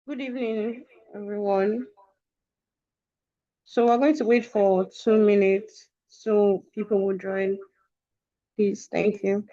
Good evening, everyone. So we're going to wait for 2 minutes so people will join. Please, thank you.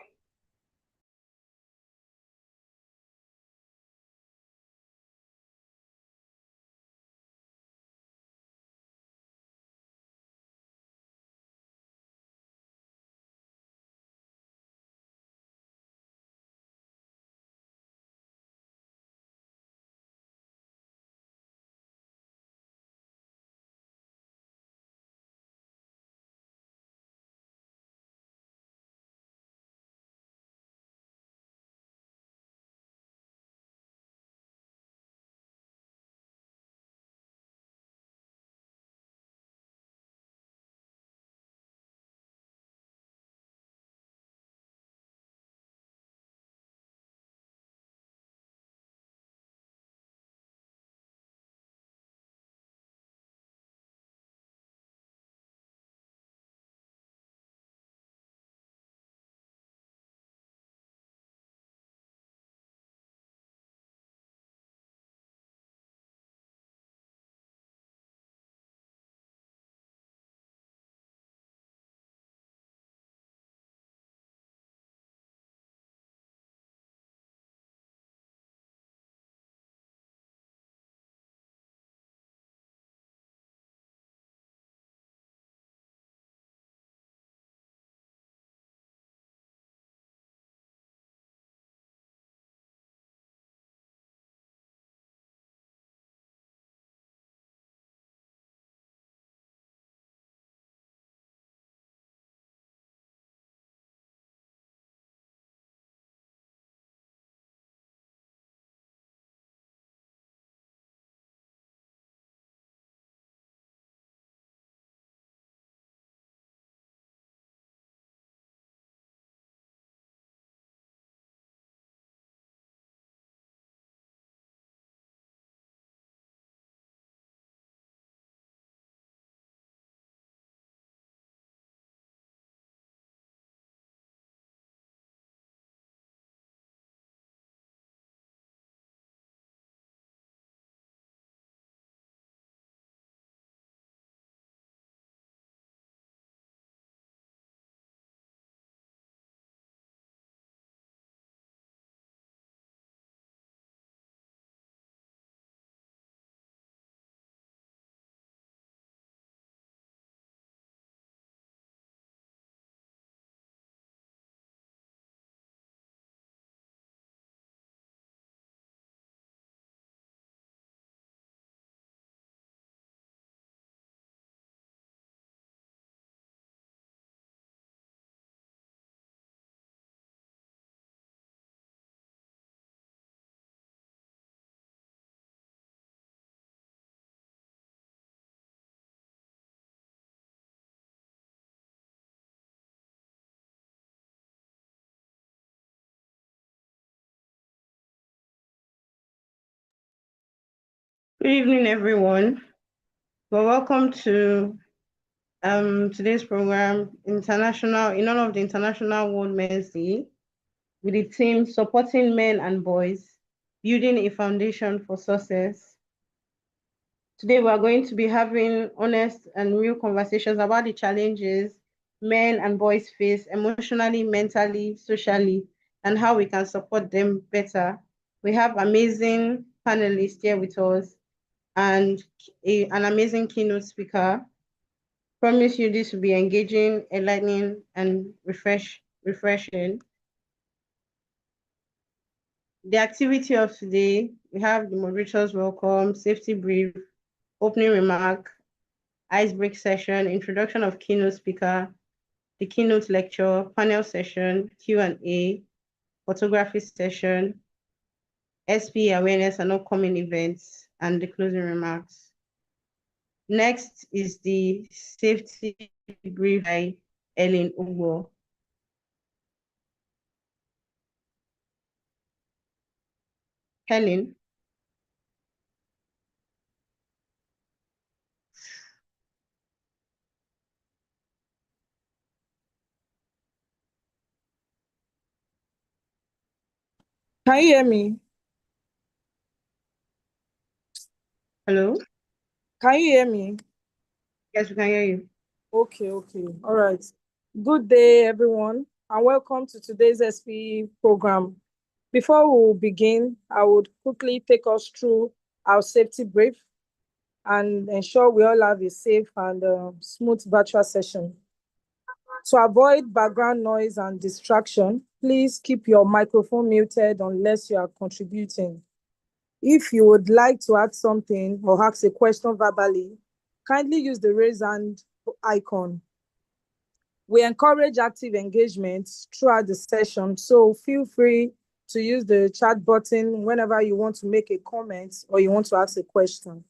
Good evening, everyone. Well, welcome to today's program, International in honor of the International World Men's Day, with the theme Supporting Men and Boys, Building a Foundation for Success. Today, we are going to be having honest and real conversations about the challenges men and boys face emotionally, mentally, socially, and how we can support them better. We have amazing panelists here with us and an amazing keynote speaker. Promise you this will be engaging, enlightening, and refreshing. The activity of today, we have the moderators welcome, safety brief, opening remark, icebreak session, introduction of keynote speaker, the keynote lecture, panel session, Q&A, photography session, SP awareness and upcoming events, and the closing remarks. Next is the safety brief by Ellen Ugo. Helen. Can you hear me? Hello? Can you hear me? Yes, we can hear you. Okay. All right. Good day, everyone, and welcome to today's SP program. Before we begin, I would quickly take us through our safety brief and ensure we all have a safe and smooth virtual session. To avoid background noise and distraction, please keep your microphone muted unless you are contributing. If you would like to add something or ask a question verbally, kindly use the raise hand icon. We encourage active engagement throughout the session, so feel free to use the chat button whenever you want to make a comment or you want to ask a question.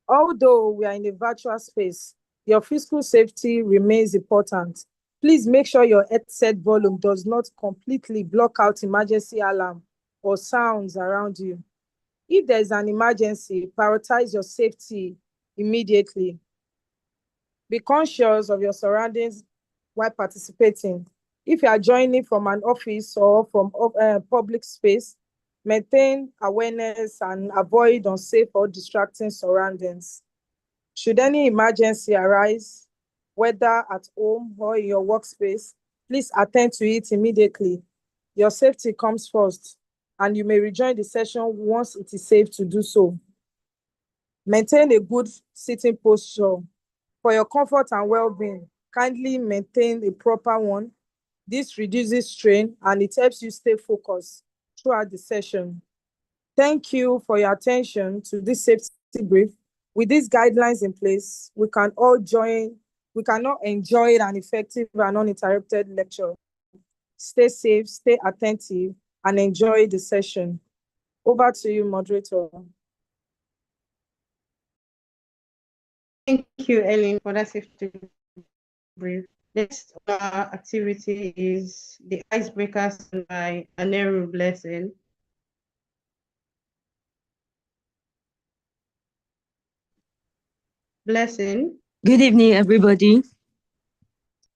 Although we are in a virtual space, your physical safety remains important. Please make sure your headset volume does not completely block out emergency alarm or sounds around you. If there's an emergency, prioritize your safety immediately. Be conscious of your surroundings while participating. If you are joining from an office or from public space, maintain awareness and avoid unsafe or distracting surroundings. Should any emergency arise, whether at home or in your workspace, please attend to it immediately. Your safety comes first, and you may rejoin the session once it is safe to do so. Maintain a good sitting posture. For your comfort and well-being, kindly maintain a proper one. This reduces strain and it helps you stay focused throughout the session. Thank you for your attention to this safety brief. With these guidelines in place, we can all enjoy an effective and uninterrupted lecture. Stay safe, stay attentive, and enjoy the session. Over to you, moderator. Thank you, Ellen, for that safety brief. Next activity is the icebreakers by Aneru Blessing. Blessing. Good evening, everybody.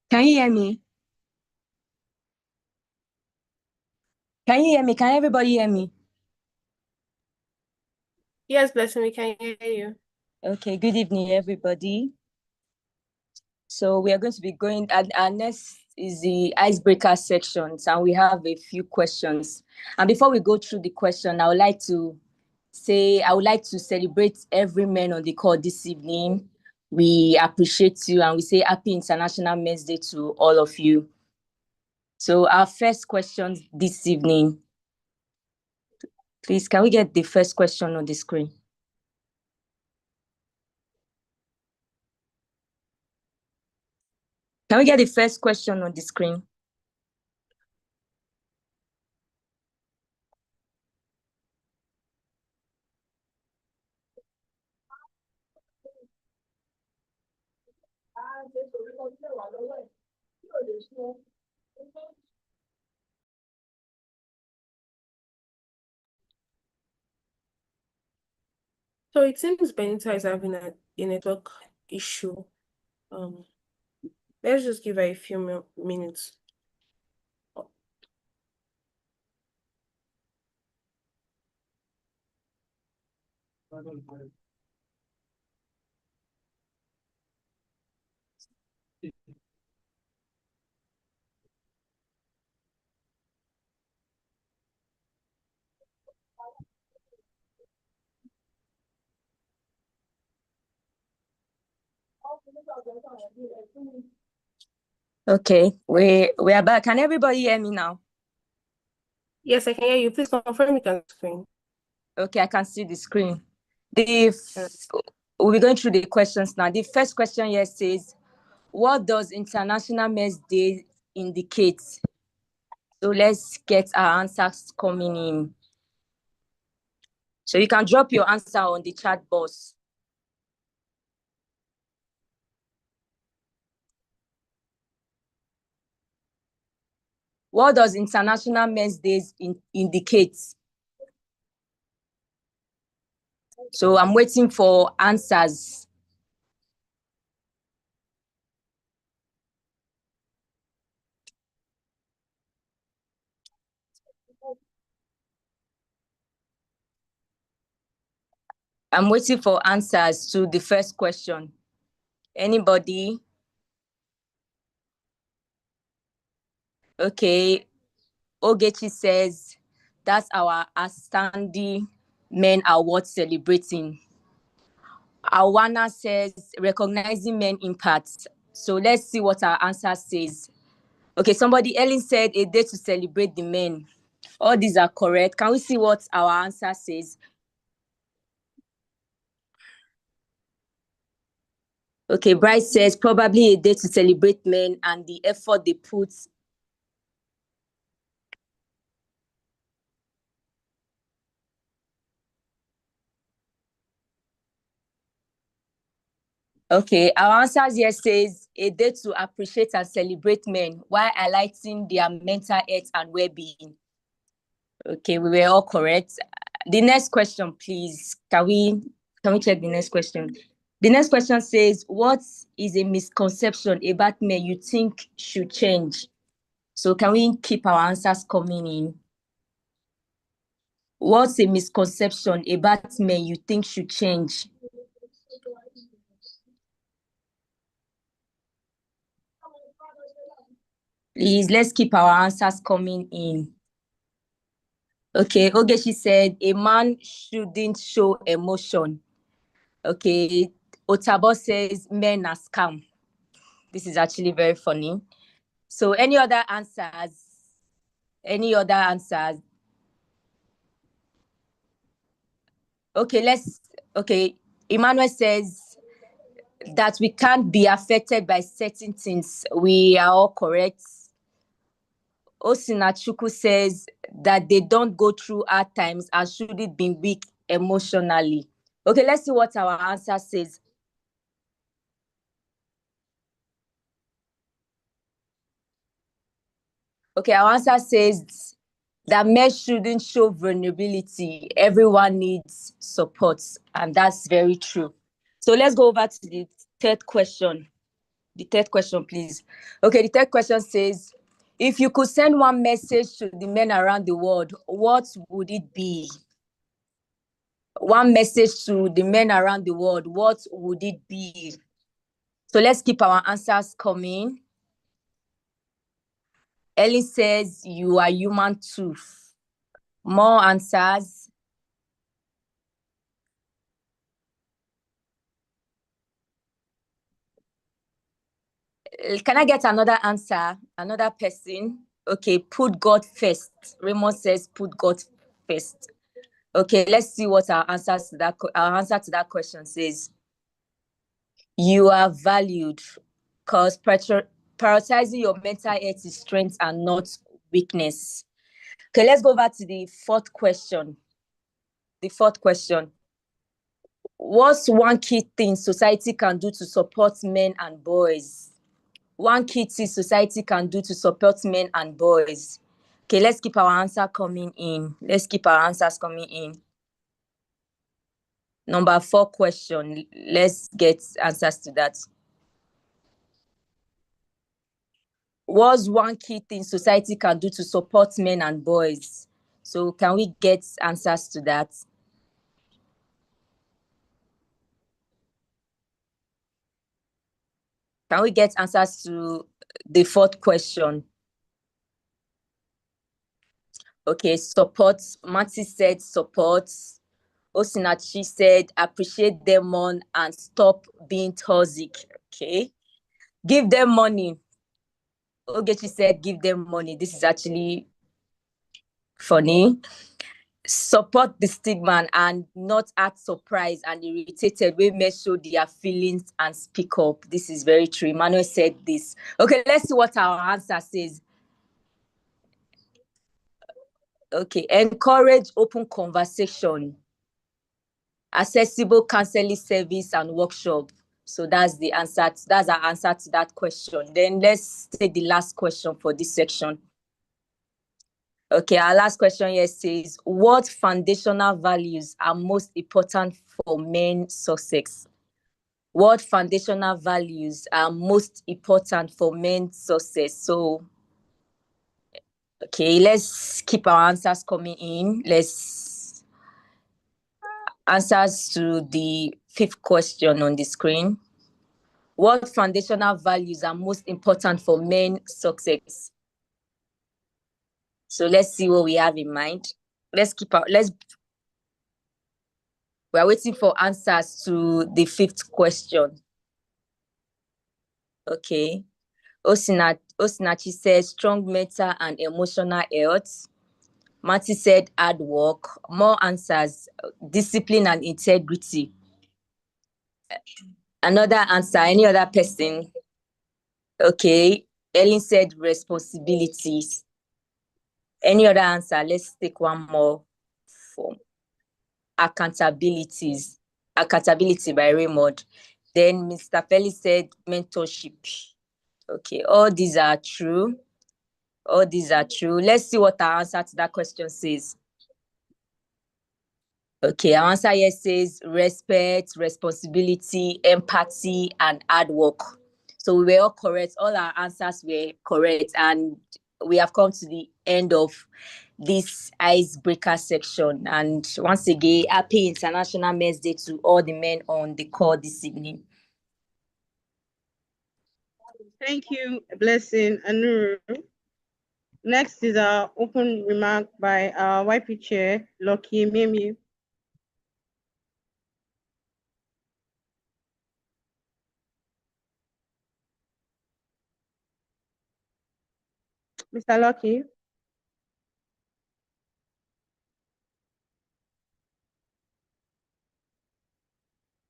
Can you hear me? Can everybody hear me? Yes, Blessing, we can hear you. Okay, good evening, everybody. So we are going to be going, our next is the icebreaker sections, and we have a few questions. And before we go through the question, I would like to celebrate every man on the call this evening. We appreciate you, and we say Happy International Men's Day to all of you. So our first question this evening, please, can we get the first question on the screen? Can we get the first question on the screen? So it seems Benita is having a network issue. Let's just give her a few minutes. Okay, we are back. Can everybody hear me now? Yes, I can hear you. Please confirm you can screen. Okay, I can see the screen. We'll be going through the questions now. The first question here says, what does International Men's Day indicate? So let's get our answers coming in. So you can drop your answer on the chat box. What does International Men's Day indicate? So I'm waiting for answers. I'm waiting for answers to the first question. Anybody? Okay. Ogechi says, that's our outstanding men award celebrating. Awana says, recognizing men impact. So let's see what our answer says. Okay, somebody, Ellen said, a day to celebrate the men. All these are correct. Can we see what our answer says? Okay, Bryce says, probably a day to celebrate men and the effort they put. Okay, our answers here says a day to appreciate and celebrate men while highlighting their mental health and well-being. Okay, we were all correct. The next question, please. Can we check the next question? The next question says, what is a misconception about men you think should change? So can we keep our answers coming in? What's a misconception about men you think should change? Please, let's keep our answers coming in. Okay, Ogechi said, a man shouldn't show emotion. Okay, Otabo says, men are scam. This is actually very funny. So any other answers? Any other answers? Okay, Emmanuel says that we can't be affected by certain things. We are all correct. Osinachuku says that they don't go through hard times and shouldn't be weak emotionally. Okay, let's see what our answer says. Okay, our answer says that men shouldn't show vulnerability. Everyone needs support, and that's very true. So let's go over to the third question. The third question, please. Okay, the third question says, if you could send one message to the men around the world, what would it be? One message to the men around the world, what would it be? So let's keep our answers coming. Ellie says, you are human too. More answers. Can I get another answer? Another person? Okay, put God first. Raymond says, put God first. Okay, let's see what our answer to that question says. You are valued, because prioritizing your mental health is strength and not weakness. Okay, let's go over to the fourth question. The fourth question. What's one key thing society can do to support men and boys? One key thing society can do to support men and boys. Okay, let's keep our answer coming in. Let's keep our answers coming in. Number 4 question. Let's get answers to that. What's one key thing society can do to support men and boys? So can we get answers to that? Can we get answers to the 4th question? Okay, support. Maxi said support. Osinachi said appreciate them more and stop being toxic. Okay. Give them money. Ogechi said give them money. This is actually funny. Support the stigma and not act surprised and irritated when men show their feelings and speak up. This is very true. Emmanuel said this. Okay, let's see what our answer says. Okay, encourage open conversation, accessible counseling service and workshop. So that's the answer. That's our answer to that question. Then let's take the last question for this section. Okay, our last question here says, what foundational values are most important for men's success? What foundational values are most important for men's success? So, okay, let's keep our answers coming in. answers to the fifth question on the screen. What foundational values are most important for men's success? So let's see what we have in mind. We are waiting for answers to the fifth question. Okay. Osinachi said strong mental and emotional health. Marty said hard work. More answers, discipline and integrity. Another answer, any other person? Okay. Ellen said responsibilities. Any other answer? Let's take one more form. Accountability by Raymond. Then Mr. Felix said mentorship. Okay, all these are true. Let's see what our answer to that question says. Okay, our answer here says respect, responsibility, empathy, and hard work. So we were all correct. All our answers were correct. And we have come to the end of this icebreaker section. And once again, happy International Men's Day to all the men on the call this evening. Thank you, Blessing Anuru. Next is our open remark by our YP chair, Lucky Mimi. Mr. Lucky.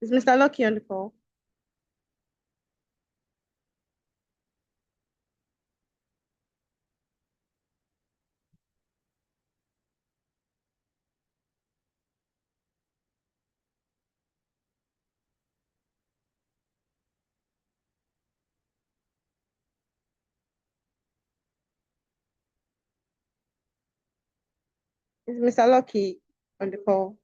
Is Mr. Lucky on the call? Is Mr. Lucky on the call?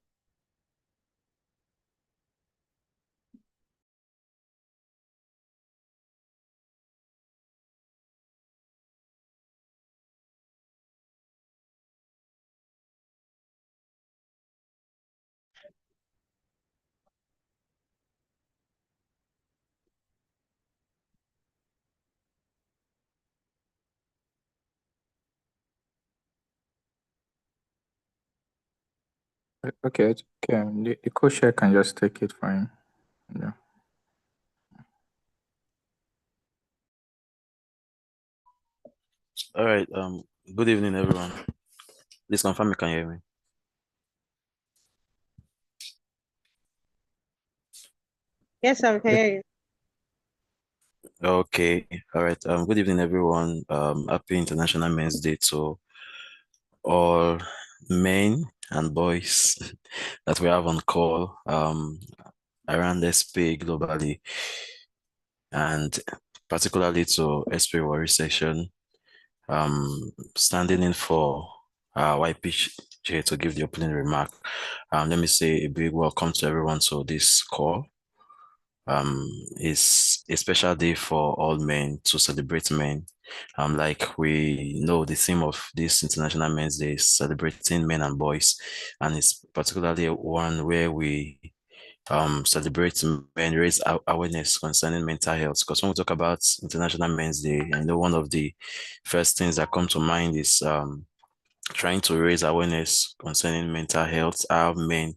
Okay, the co-chair can just take it for him. Yeah. All right. Good evening, everyone. Please confirm you can hear me. Yes, sir, we can hear you. Okay. All right. Good evening, everyone. Happy International Men's Day to all men and boys that we have on call around SP globally, and particularly to SP Warri section. Standing in for YPJ to give the opening remark. Let me say a big welcome to everyone to this call. It's a special day for all men to celebrate men. Like we know, the theme of this International Men's Day is celebrating men and boys, and it's particularly one where we celebrate men, raise awareness concerning mental health. Because when we talk about International Men's Day, I know one of the first things that come to mind is trying to raise awareness concerning mental health, how men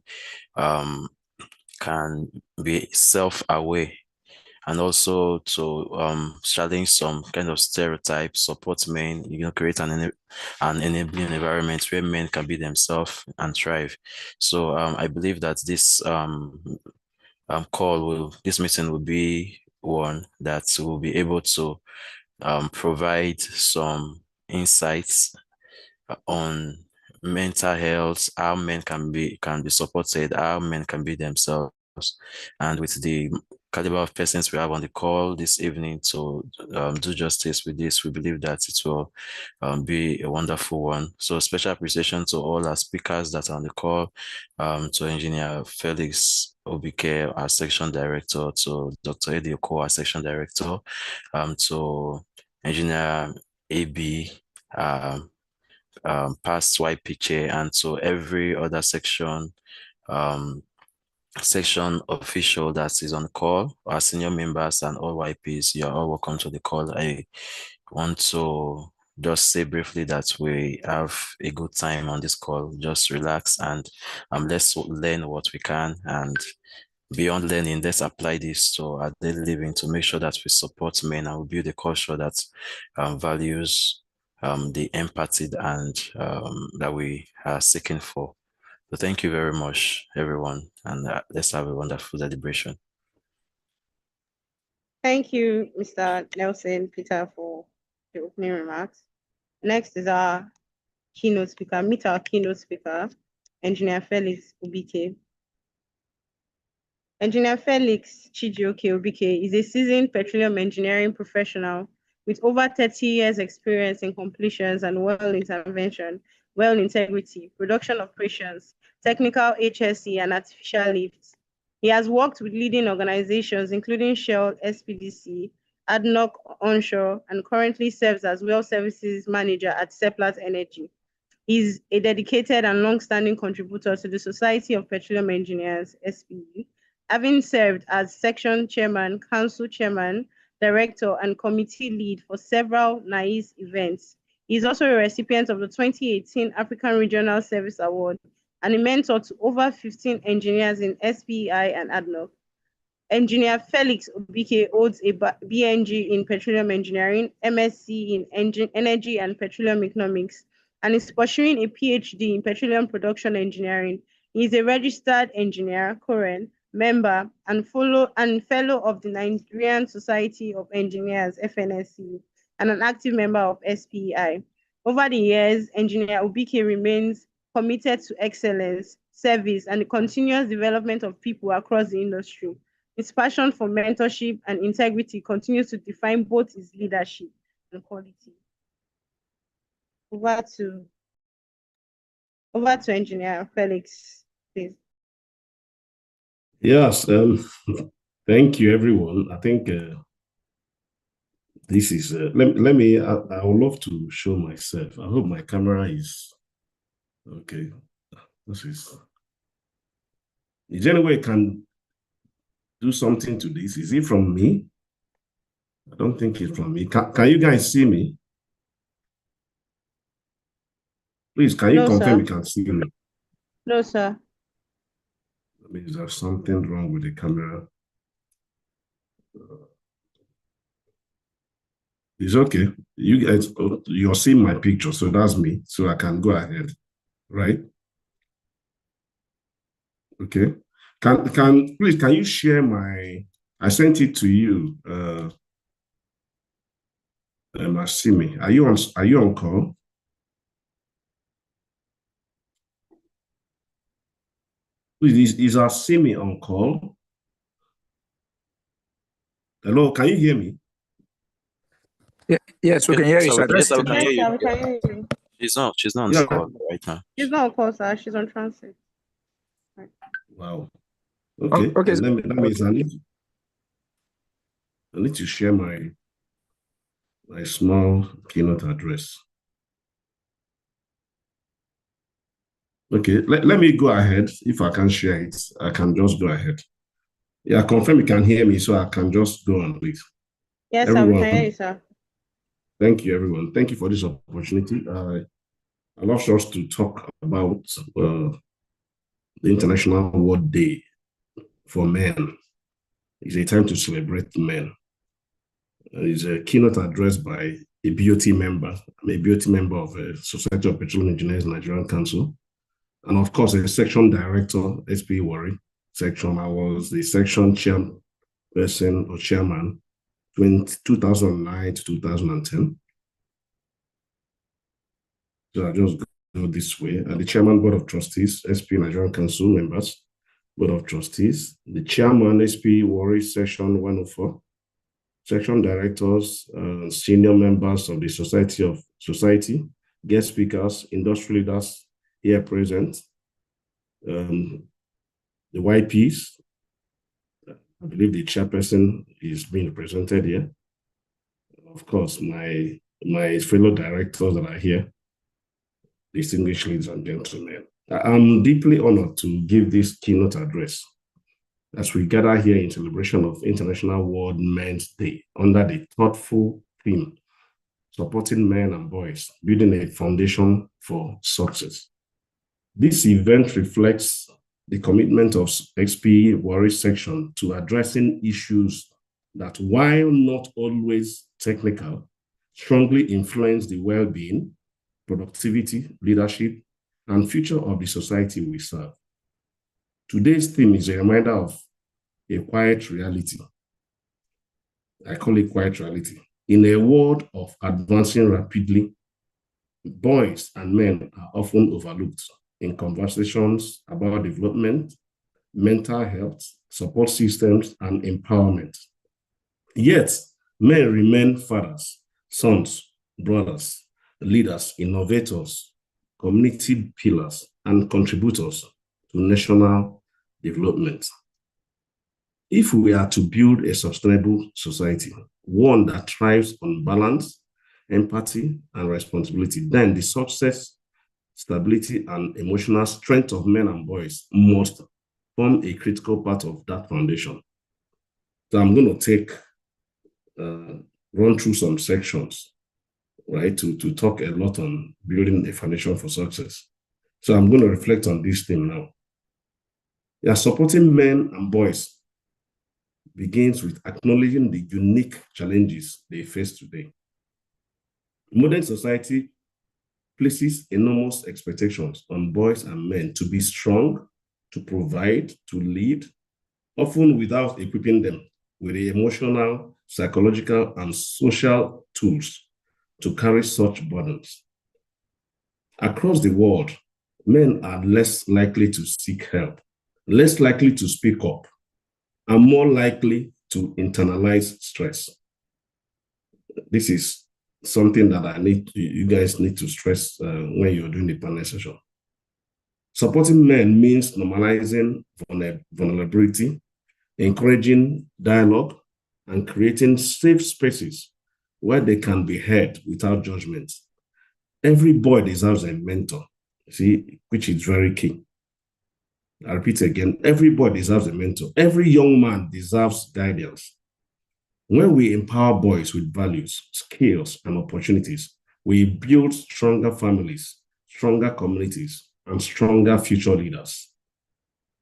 can be self-aware, and also to challenge some kind of stereotypes, support men, create an enabling environment where men can be themselves and thrive. So I believe that this this meeting will be one that will be able to provide some insights on mental health, how men can be supported, how men can be themselves. And with the caliber of persons we have on the call this evening to do justice with this, we believe that it will be a wonderful one. So special appreciation to all our speakers that are on the call, to Engineer Felix Obike, our section director, to Dr. Eddie Oko, our section director, to Engineer AB, past YP chair, and to every other section section official that is on call, our senior members and all YPs, you are all welcome to the call. I want to just say briefly that we have a good time on this call. Just relax and let's learn what we can, and beyond learning, let's apply this to our daily living to make sure that we support men and we build a culture that values the empathy and that we are seeking for. So thank you very much, everyone, and let's have a wonderful celebration. Thank you, Mr. Nelson Peter, for the opening remarks. Next is our keynote speaker. Meet our keynote speaker, Engineer Felix Obike. Engineer Felix Chijioke Obike is a seasoned petroleum engineering professional with over 30 years experience in completions and well intervention, well integrity, production operations, technical HSE, and artificial lifts. He has worked with leading organizations including Shell, SPDC, ADNOC Onshore, and currently serves as well services manager at Seplat Energy. He's a dedicated and long-standing contributor to the Society of Petroleum Engineers, SPE, having served as section chairman, council chairman, director, and committee lead for several NICE events. He is also a recipient of the 2018 African Regional Service Award and a mentor to over 15 engineers in SPEI and ADNOC. Engineer Felix Obike holds a BNG in Petroleum Engineering, MSc in Energy and Petroleum Economics, and is pursuing a PhD in Petroleum Production Engineering. He is a registered engineer, Korean, member, and fellow of the Nigerian Society of Engineers, FNSC, and an active member of SPEI. Over the years, Engineer Obike remains committed to excellence, service, and the continuous development of people across the industry. His passion for mentorship and integrity continues to define both his leadership and quality. Over to Engineer Felix, please. Yes, thank you, everyone. I think this is, let me, I would love to show myself. I hope my camera is, okay. Is there any way I can do something to this? Is it from me? I don't think it's from me. Can you guys see me? Please, can you confirm you can see me? No, sir. I mean, is there something wrong with the camera? It's okay. You guys, you're seeing my picture, so that's me. So I can go ahead, right? Okay. Please, can you share I sent it to you, Masimi. Are you on call? Please, is Asimi on call? Hello, can you hear me? Yeah, yes, we can hear you, sir. Yes, we can hear you. We can hear you. She's not on the call right now. She's not on call, sir. She's on transit. Right. Wow. Okay. Okay. That means I need to share my small keynote address. Okay, let me go ahead. If I can share it, I can just go ahead. Yeah, confirm you can hear me, so I can just go on, please. Yes, sir, we can hear you, sir. Thank you, everyone. Thank you for this opportunity. I love us to talk about the International World Day for Men. It's a time to celebrate men. It's a keynote address by a BOT member. I'm a BOT member of the Society of Petroleum Engineers Nigerian Council. And of course, a section director, SPE Warri section. I was the section chairperson or chairman 2009 to 2010. So I just go this way. And the chairman, board of trustees, SPE Nigerian Council members, board of trustees, the chairman, SPE Warri section 104, section directors, senior members of the society, guest speakers, industry leaders here present, the YPs. I believe the chairperson is being represented here. Of course, my fellow directors that are here, distinguished ladies and gentlemen. I'm deeply honored to give this keynote address as we gather here in celebration of International World Men's Day under the thoughtful theme, supporting men and boys, building a foundation for success. This event reflects the commitment of XP Warri section to addressing issues that, while not always technical, strongly influence the well-being, productivity, leadership, and future of the society we serve. Today's theme is a reminder of a quiet reality. I call it quiet reality. In a world of advancing rapidly, boys and men are often overlooked in conversations about development, mental health, support systems, and empowerment. Yet, men remain fathers, sons, brothers, leaders, innovators, community pillars, and contributors to national development. If we are to build a sustainable society, one that thrives on balance, empathy, and responsibility, then the success, stability, and emotional strength of men and boys must form a critical part of that foundation. So I'm going to run through some sections, right, to talk a lot on building a foundation for success. So I'm going to reflect on this theme now. Yeah, supporting men and boys begins with acknowledging the unique challenges they face today. Modern society places enormous expectations on boys and men to be strong, to provide, to lead, often without equipping them with the emotional, psychological, and social tools to carry such burdens. Across the world, men are less likely to seek help, less likely to speak up, and more likely to internalize stress. This is something that you guys need to stress when you're doing the panel session. Supporting men means normalizing vulnerability, encouraging dialogue, and creating safe spaces where they can be heard without judgment. Every boy deserves a mentor, see, which is very key. I repeat again, every boy deserves a mentor. Every young man deserves guidance. When we empower boys with values, skills, and opportunities, we build stronger families, stronger communities, and stronger future leaders.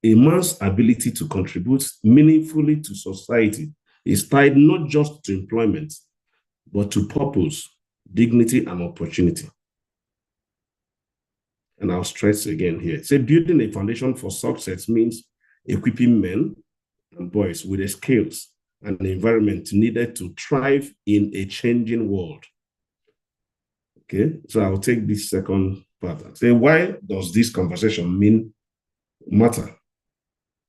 A man's ability to contribute meaningfully to society is tied not just to employment, but to purpose, dignity, and opportunity. And I'll stress again here. Say building a foundation for success means equipping men and boys with the skills and the environment needed to thrive in a changing world. Okay, so I'll take this second part. Say, why does this conversation matter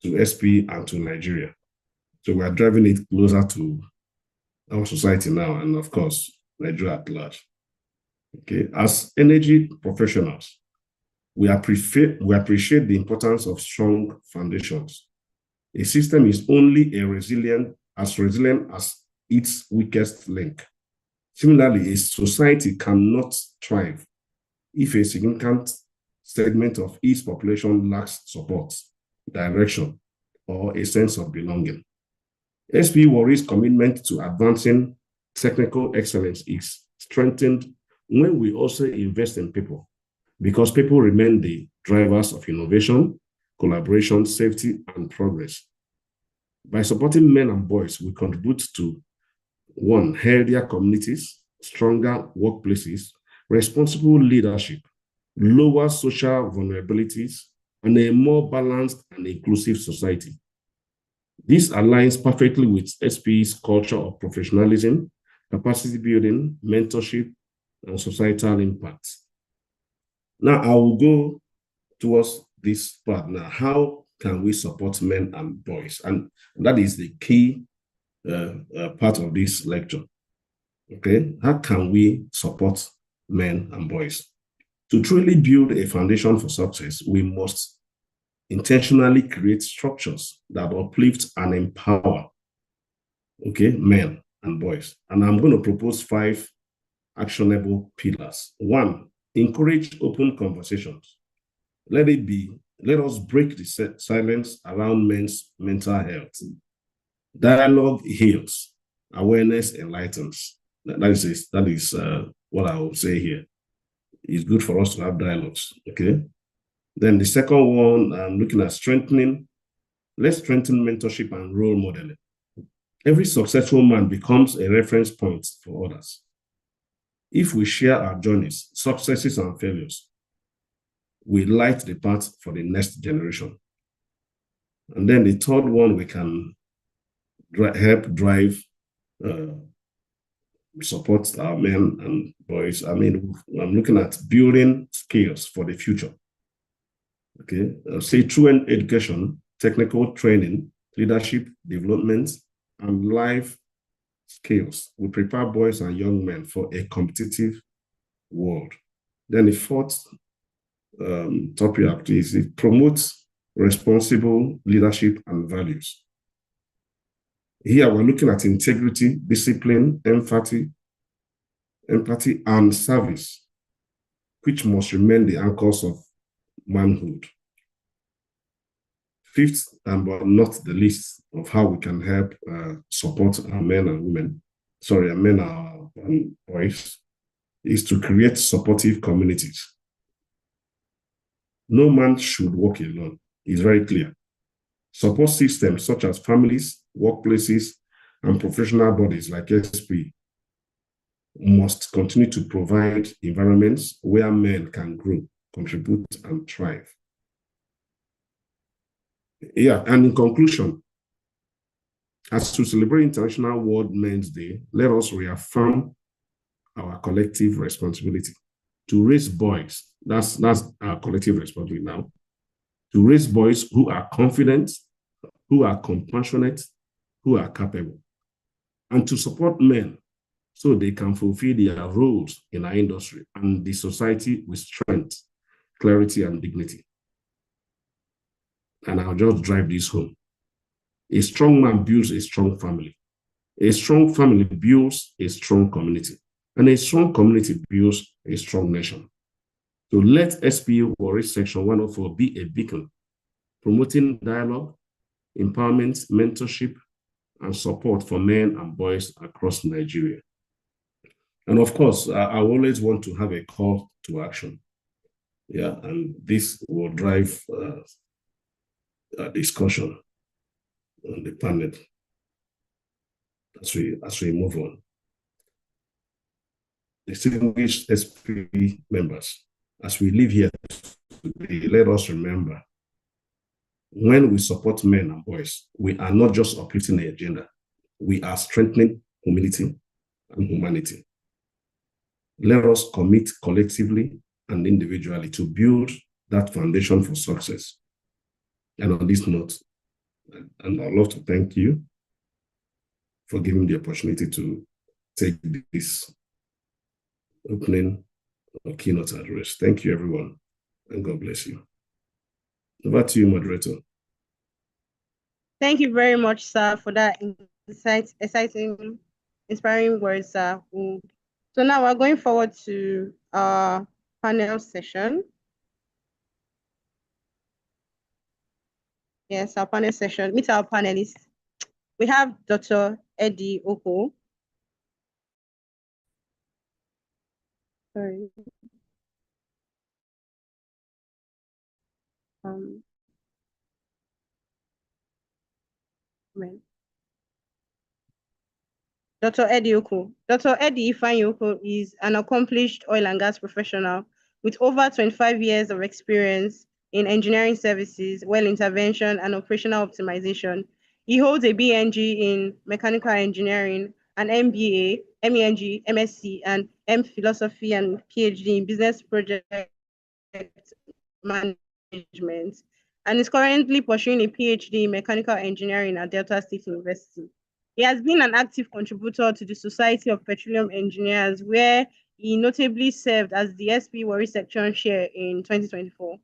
to SP and to Nigeria? So we are driving it closer to our society now, and of course, Nigeria at large. Okay, as energy professionals, we appreciate the importance of strong foundations. A system is only as resilient as its weakest link. Similarly, a society cannot thrive if a significant segment of its population lacks support, direction, or a sense of belonging. SP Warri's commitment to advancing technical excellence is strengthened when we also invest in people, because people remain the drivers of innovation, collaboration, safety, and progress. By supporting men and boys, we contribute to, one, healthier communities, stronger workplaces, responsible leadership, lower social vulnerabilities, and a more balanced and inclusive society. This aligns perfectly with SP's culture of professionalism, capacity building, mentorship, and societal impact. Now, I will go towards this part now. How can we support men and boys? And that is the key part of this lecture. Okay, how can we support men and boys? To truly build a foundation for success, we must intentionally create structures that uplift and empower, okay, men and boys. And I'm going to propose 5 actionable pillars. 1, encourage open conversations. Let it be Let us break the silence around men's mental health. Dialogue heals, awareness enlightens. That is what I will say here. It's good for us to have dialogues, okay? Then the second one, I'm looking at strengthening. Let's strengthen mentorship and role modeling. Every successful man becomes a reference point for others. If we share our journeys, successes, and failures, we light the path for the next generation. And then the third one, we can help drive, support our men and boys. I mean, I'm looking at building skills for the future. Okay, say through education, technical training, leadership development, and life skills. We prepare boys and young men for a competitive world. Then the fourth topic is it promotes responsible leadership and values. Here we're looking at integrity, discipline, empathy, and service, which must remain the anchors of manhood. Fifth, but not the least, of how we can help support our men and women, our men and boys, is to create supportive communities. No man should walk alone. It's very clear. Support systems such as families, workplaces, and professional bodies like SP must continue to provide environments where men can grow, contribute, and thrive. Yeah, and in conclusion, as we celebrate International World Men's Day, let us reaffirm our collective responsibility to raise boys. That's our collective responsibility now. To raise boys who are confident, who are compassionate, who are capable, and to support men so they can fulfill their roles in our industry and the society with strength, clarity, and dignity. And I'll just drive this home. A strong man builds a strong family. A strong family builds a strong community. And a strong community builds a strong nation. So let SPU Warri Section 104 be a beacon, promoting dialogue, empowerment, mentorship, and support for men and boys across Nigeria. And of course, I always want to have a call to action. Yeah, and this will drive a discussion on the panel as we move on. Distinguished SP members, as we live here today, let us remember, when we support men and boys, we are not just uplifting the agenda, we are strengthening humility and humanity. Let us commit collectively and individually to build that foundation for success. And on this note, and I'd love to thank you for giving the opportunity to take this opening or keynote address. Thank you, everyone, and God bless you. Over to you, moderator. Thank you very much, sir, for that exciting, inspiring words, sir. So now we're going forward to our panel session. Yes, our panel session. Meet our panelists. We have Dr. Eddie Oko. Sorry. Dr. Eddie Oko. Dr. Eddie Ifeanyi Oko is an accomplished oil and gas professional with over 25 years of experience in engineering services, well intervention, and operational optimization. He holds a BNG in mechanical engineering, an MBA, MENG, MSc, and M Philosophy and PhD in business project management, and is currently pursuing a PhD in mechanical engineering at Delta State University. He has been an active contributor to the Society of Petroleum Engineers, where he notably served as the SP Warri Section Chair in 2024,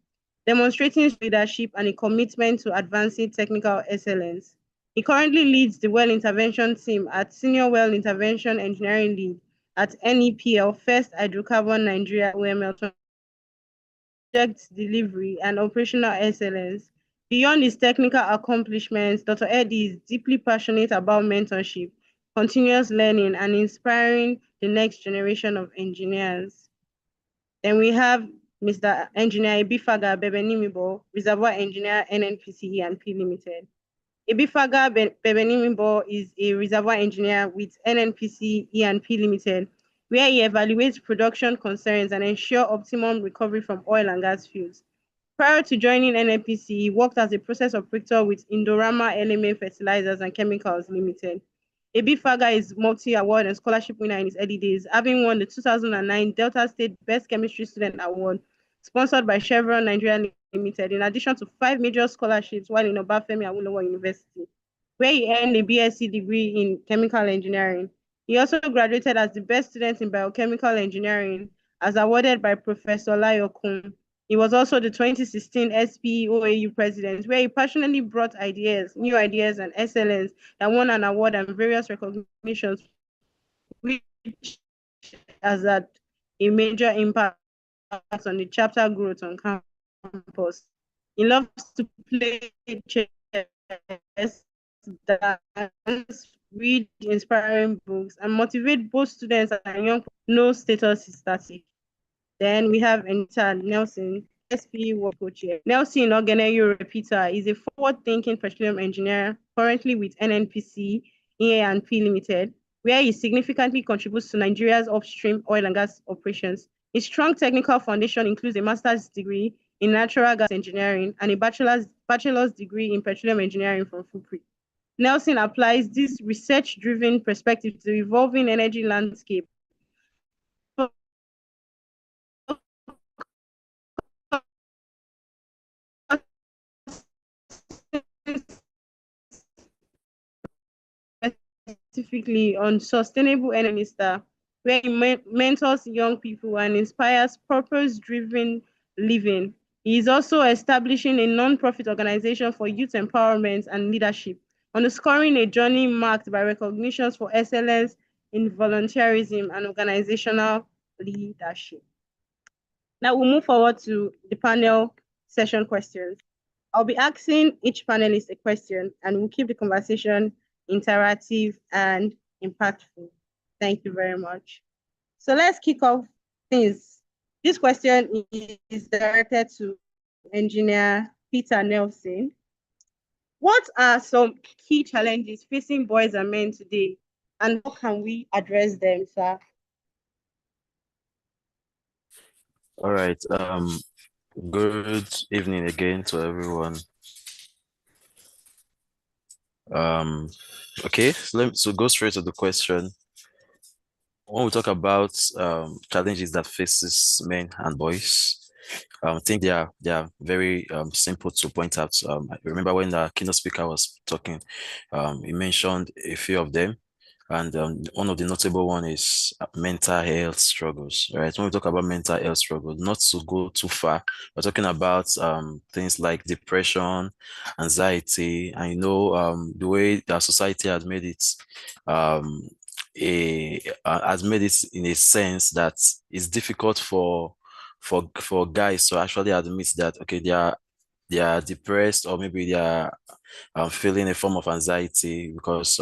demonstrating his leadership and a commitment to advancing technical excellence. He currently leads the Well Intervention Team at Senior Well Intervention Engineering Lead at NEPL First Hydrocarbon Nigeria OML delivery, and operational excellence. Beyond his technical accomplishments, Dr. Eddie is deeply passionate about mentorship, continuous learning, and inspiring the next generation of engineers. Then we have Mr. Engineer Ebifaga Bebenimibo, Reservoir Engineer, NNPC E&P Limited. Ebifaga Bebenimibo is a reservoir engineer with NNPC E&P Limited, where he evaluates production concerns and ensures optimum recovery from oil and gas fields. Prior to joining NNPC, he worked as a process operator with Indorama LMA Fertilizers and Chemicals Limited. Ebifaga is multi-award and scholarship winner in his early days, having won the 2009 Delta State Best Chemistry Student Award, sponsored by Chevron Nigeria Limited, in addition to 5 major scholarships while in Obafemi Awolowo University, where he earned a BSc degree in chemical engineering. He also graduated as the best student in biochemical engineering, as awarded by Professor Layo Kun. He was also the 2016 SPOAU president, where he passionately brought new ideas and excellence that won an award and various recognitions, which has had a major impact on the chapter growth on campus. He loves to play chess, dance, read inspiring books, and motivate both students and young people. No status is static. Then we have Anita Nelson, SPE Work Co-Chair. Nelson Ogeneyo Repeater is a forward-thinking petroleum engineer currently with NNPC E&P Limited, where he significantly contributes to Nigeria's upstream oil and gas operations. His strong technical foundation includes a master's degree in natural gas engineering and a bachelor's degree in petroleum engineering from FUPRI. Nelson applies this research-driven perspective to the evolving energy landscape specifically on sustainable energy minister, where he mentors young people and inspires purpose-driven living. He is also establishing a non-profit organization for youth empowerment and leadership, underscoring a journey marked by recognitions for excellence in volunteerism and organizational leadership. Now we'll move forward to the panel session questions. I'll be asking each panelist a question, and we'll keep the conversation interactive and impactful. Thank you very much. So let's kick off things. This question is directed to Engineer Peter Nelson. What are some key challenges facing boys and men today, and how can we address them, sir? All right. Good evening again to everyone. Okay, so go straight to the question. When we talk about challenges that faces men and boys, I think they are very simple to point out. I remember when the keynote speaker was talking, he mentioned a few of them. And one of the notable one is mental health struggles, right? When we talk about mental health struggles, not to go too far, we're talking about things like depression, anxiety, and the way that society has made it has made it in a sense that it's difficult for guys to actually admit that okay, they are depressed, or maybe they are feeling a form of anxiety because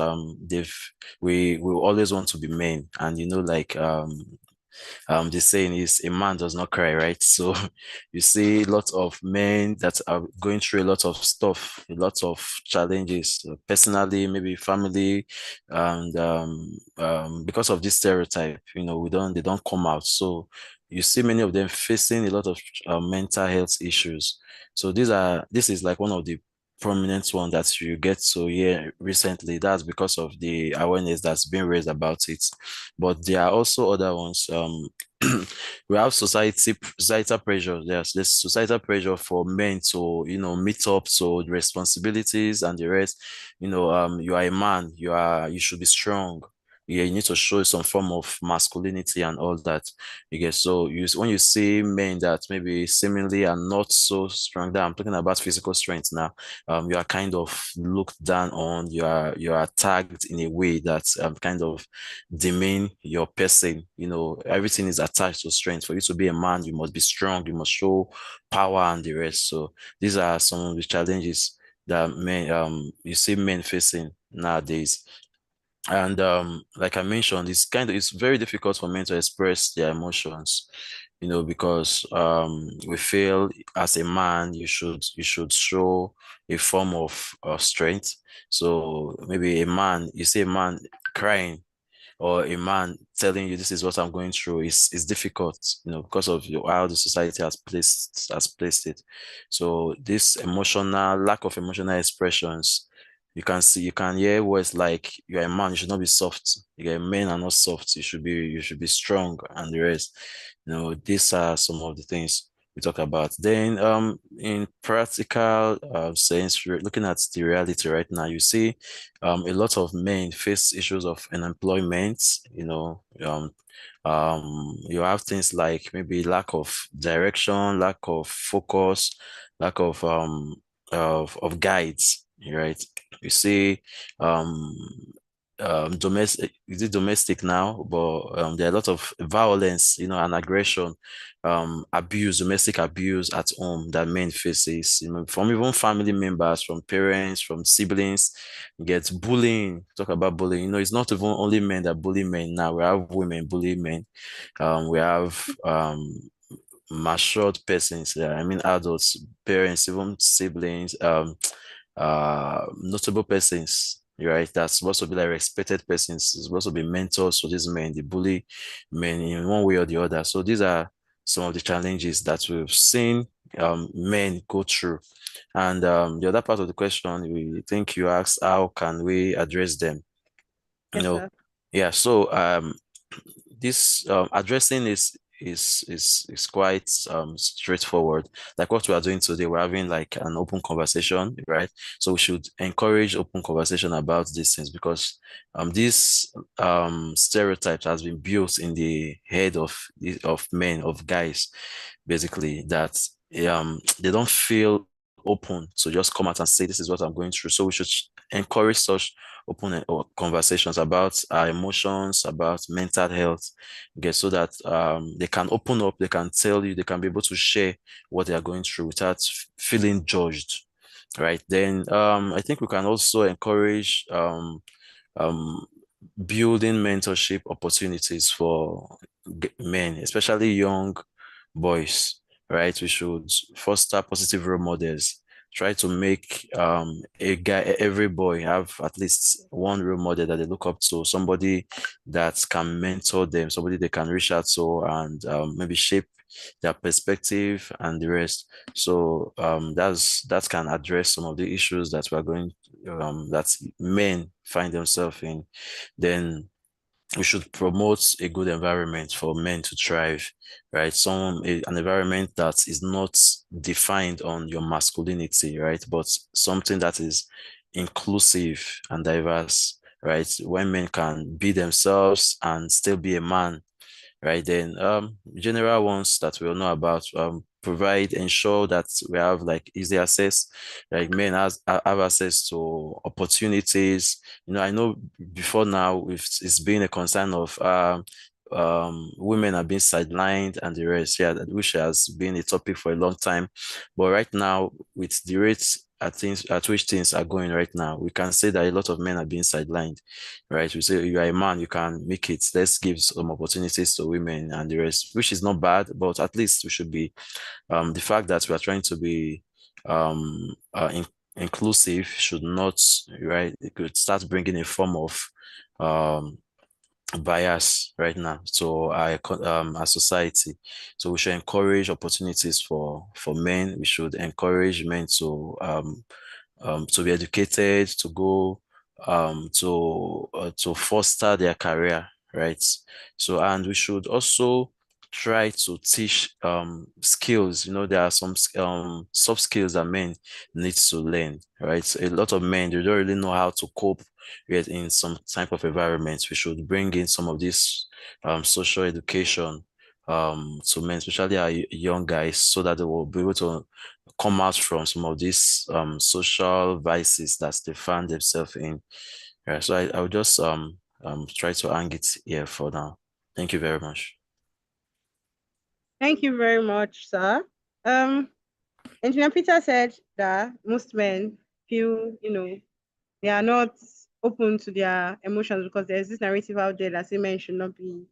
we always want to be men, and like the saying is a man does not cry, right? So you see lots of men that are going through a lot of stuff, a lot of challenges, personally, maybe family, and because of this stereotype, they don't come out. So you see many of them facing a lot of mental health issues. So this is like one of the prominent one that you get to hear recently. That's because of the awareness that's been raised about it. But there are also other ones. We have societal pressure. There's this societal pressure for men to meet up to the responsibilities and the rest. You are a man. You should be strong. yeah, you need to show some form of masculinity and all that. You get, so when you see men that maybe seemingly are not so strong, that I'm talking about physical strength now, you are kind of looked down on, you are tagged in a way that kind of demean your person. You know, everything is attached to strength. For you to be a man, you must be strong, you must show power and the rest. So these are some of the challenges that men you see men facing nowadays. And like I mentioned, it's very difficult for men to express their emotions, you know, because we feel as a man you should show a form of strength. So maybe you see a man crying, or a man telling you this is what I'm going through, is difficult, you know, because of how the society has placed it. So this emotional lack of emotional expressions, you can hear words like, you're a man, you should not be soft. Men are not soft. You should be strong and the rest. You know, these are some of the things we talk about. Then in practical sense, looking at the reality right now, you see a lot of men face issues of unemployment. You know, you have things like maybe lack of direction, lack of focus, lack of guides, right? You see domestic, is it domestic now, but there are a lot of violence, you know, and aggression, abuse, domestic abuse at home that men faces, you know, from even family members, from parents, from siblings. You get bullying. Talk about bullying, you know, it's not even only men that bully men now. We have women bully men. We have matured persons, I mean adults, parents, even siblings, notable persons, right? That's supposed to be like respected persons, it's supposed to be mentors for these men. They bully men in one way or the other. So these are some of the challenges that we've seen men go through. And the other part of the question, we think you asked, how can we address them? You Yes, know, sir. yeah. So this addressing is quite straightforward. Like what we are doing today, we're having like an open conversation, right? So we should encourage open conversation about these things, because this stereotypes has been built in the head of men, of guys, basically, that they don't feel open to just come out and say, this is what I'm going through. So we should encourage such open conversations about our emotions, about mental health, okay, so that they can open up, they can tell you, they can be able to share what they are going through without feeling judged, right? Then I think we can also encourage um, building mentorship opportunities for men, especially young boys, right? We should foster positive role models. Try to make every boy have at least one role model that they look up to, somebody that can mentor them, somebody they can reach out to, and maybe shape their perspective and the rest. So that can address some of the issues that we're going that men find themselves in. Then we should promote a good environment for men to thrive, right? An environment that is not defined on your masculinity, right? But something that is inclusive and diverse, right? When men can be themselves and still be a man, right? Then general ones that we'll know about, ensure that we have like easy access, like men have access to opportunities. You know, I know before now it's been a concern of women are being sidelined and the rest, yeah, which has been a topic for a long time. But right now, with the rates at which things are going right now, we can say that a lot of men are being sidelined, right? We say, you are a man, you can make it. Let's give some opportunities to women and the rest, which is not bad, but at least we should be the fact that we are trying to be inclusive should not, right? It could start bringing a form of bias right now to our society. So we should encourage opportunities for men. We should encourage men to be educated, to go to foster their career, right? So, and we should also try to teach skills. There are some soft skills that men need to learn, right? So a lot of men, they don't really know how to cope with in some type of environment. We should bring in some of this social education to men, especially our young guys, so that they will be able to come out from some of these social vices that they find themselves in. Yeah, so I will just try to hang it here for now. Thank you very much. Thank you very much, sir. Engineer Peter said that most men feel, they are not open to their emotions because there's this narrative out there that say men should not be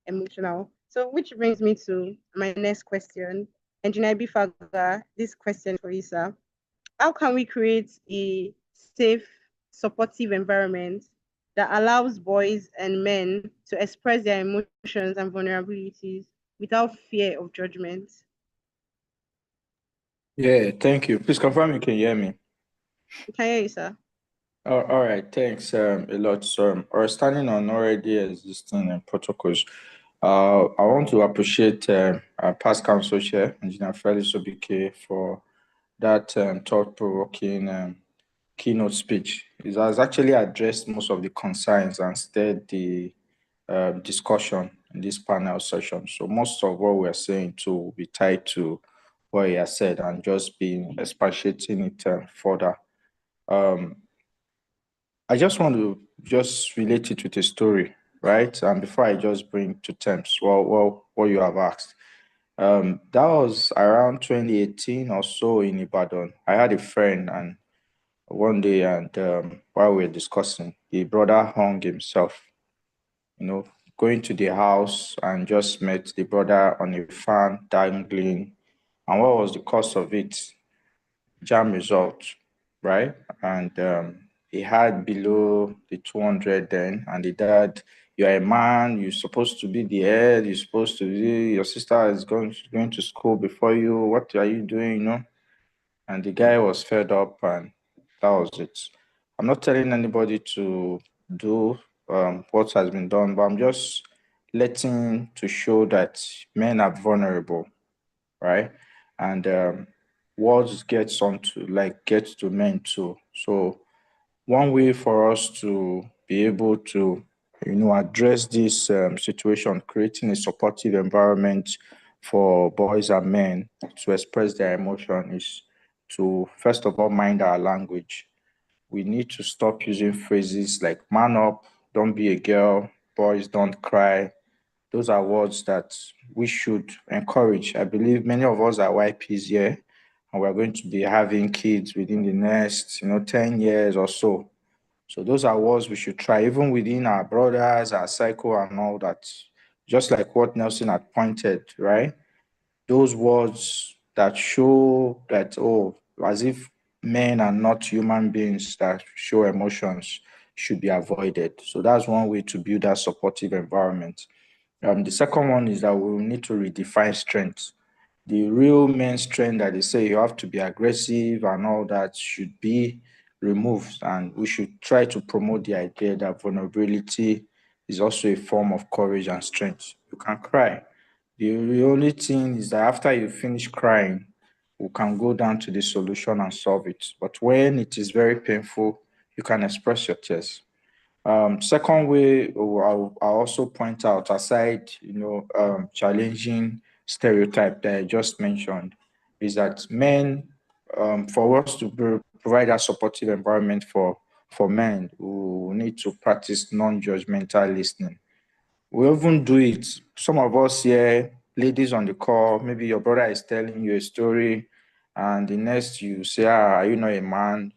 emotional. So, which brings me to my next question. Engineer Bifaga, this question for you, sir. How can we create a safe, supportive environment that allows boys and men to express their emotions and vulnerabilities without fear of judgment? Yeah, thank you. Please confirm you can hear me. We can hear you, sir. All right, thanks a lot, sir. Or standing on already existing protocols. I want to appreciate our past council chair, Engineer Felix Obike, for that thought-provoking keynote speech. It has actually addressed most of the concerns and stirred the discussion in this panel session. So most of what we're saying too will be tied to what he has said and just being expatiating it further. I just want to just relate it with a story, right? And before I just bring to terms what you have asked. That was around 2018 or so in Ibadan. I had a friend, and one day, and while we were discussing, the brother hung himself, going to the house and just met the brother on a fan dangling. And what was the cause of it? Jam result, right? And he had below the 200 then, and the dad, you're a man, you're supposed to be the head, you're supposed to be, your sister is going to school before you, what are you doing, And the guy was fed up, and that was it. I'm not telling anybody to do what has been done, but I'm just letting to show that men are vulnerable, right? And words gets to men too. So one way for us to be able to, address this situation, creating a supportive environment for boys and men to express their emotion is to, first of all, mind our language. We need to stop using phrases like man up, don't be a girl, boys don't cry. Those are words that we should encourage. I believe many of us are YPs here, and we're going to be having kids within the next, 10 years or so. So those are words we should try, even within our brothers, our cycle and all that. Just like what Nelson had pointed, right? Those words that show that, as if men are not human beings that show emotions should be avoided. So that's one way to build that supportive environment. The second one is that we will need to redefine strength. The real main strength that they say you have to be aggressive and all that should be removed. And we should try to promote the idea that vulnerability is also a form of courage and strength. You can cry. The only thing is that after you finish crying, we can go down to the solution and solve it. But when it is very painful, you can express your tears. Second way, I'll also point out, aside, challenging stereotype that I just mentioned, is that men, for us to provide a supportive environment for men, we need to practice non-judgmental listening. We often do it. Some of us here, ladies on the call, maybe your brother is telling you a story, and the next you say, are you not a man?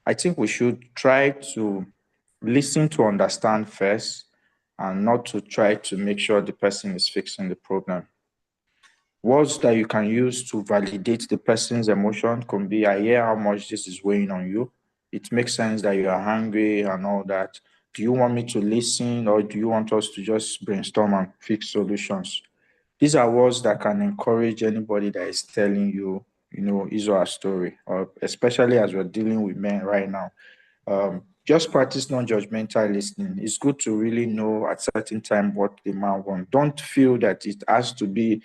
I think we should try to listen to understand first and not to try to make sure the person is fixing the problem. Words that you can use to validate the person's emotion can be, I hear how much this is weighing on you. It makes sense that you are hungry and all that. Do you want me to listen, or do you want us to just brainstorm and fix solutions? These are words that can encourage anybody that is telling you, his or her story, or especially as we're dealing with men right now. just practice non-judgmental listening. It's good to really know at certain time what the man wants. Don't feel that it has to be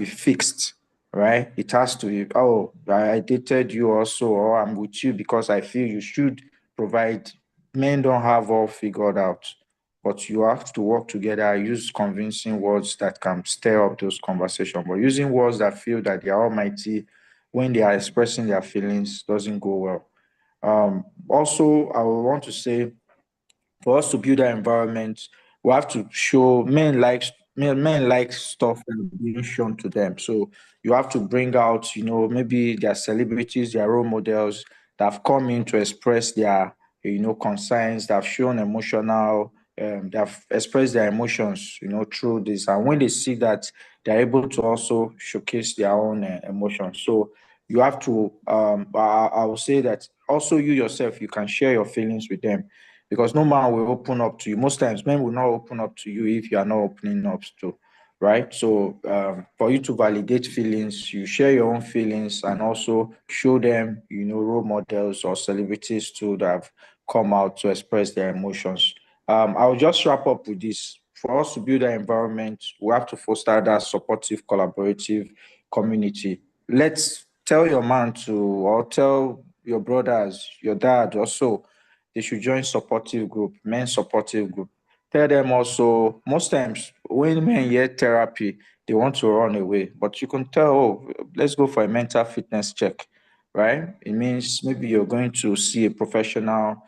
fixed, right? It has to be, oh, I dated you also, or I'm with you because I feel you should provide. Men don't have all figured out, but you have to work together, use convincing words that can stir up those conversations. But using words that feel that they are almighty when they are expressing their feelings doesn't go well. Also, I would want to say, for us to build that environment, we have to show men like stuff that is being shown to them. So you have to bring out, maybe their celebrities, their role models that have come in to express their, concerns, that have shown emotional, they have expressed their emotions, through this. And when they see that, they're able to also showcase their own emotions. So you have to, I will say that also you yourself, you can share your feelings with them, because no man will open up to you. Most times, men will not open up to you if you are not opening up to, right? So, for you to validate feelings, you share your own feelings and also show them, role models or celebrities too that have come out to express their emotions. I'll just wrap up with this. For us to build an environment, we have to foster that supportive, collaborative community. Let's tell your man to, or tell your brothers, your dad also, they should join supportive group, men supportive group. Tell them also, most times when men hear therapy, they want to run away. But you can tell, oh, let's go for a mental fitness check, right? It means maybe you're going to see a professional,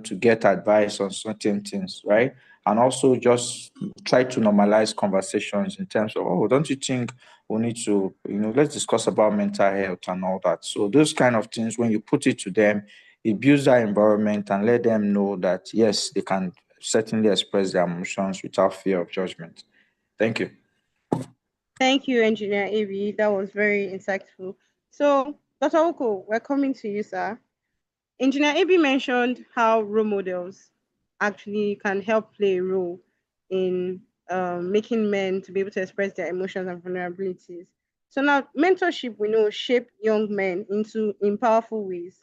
to get advice on certain things, right? And also just try to normalize conversations in terms of, oh, don't you think we need to, let's discuss about mental health and all that. So those kind of things, when you put it to them, it builds that environment and let them know that, yes, they can certainly express their emotions without fear of judgment. Thank you. Thank you, Engineer Avi. That was very insightful. So, Dr. Oko, we're coming to you, sir. Engineer Avi mentioned how role models actually can help play a role in making men to be able to express their emotions and vulnerabilities. So now, mentorship, we know, shape young men in powerful ways.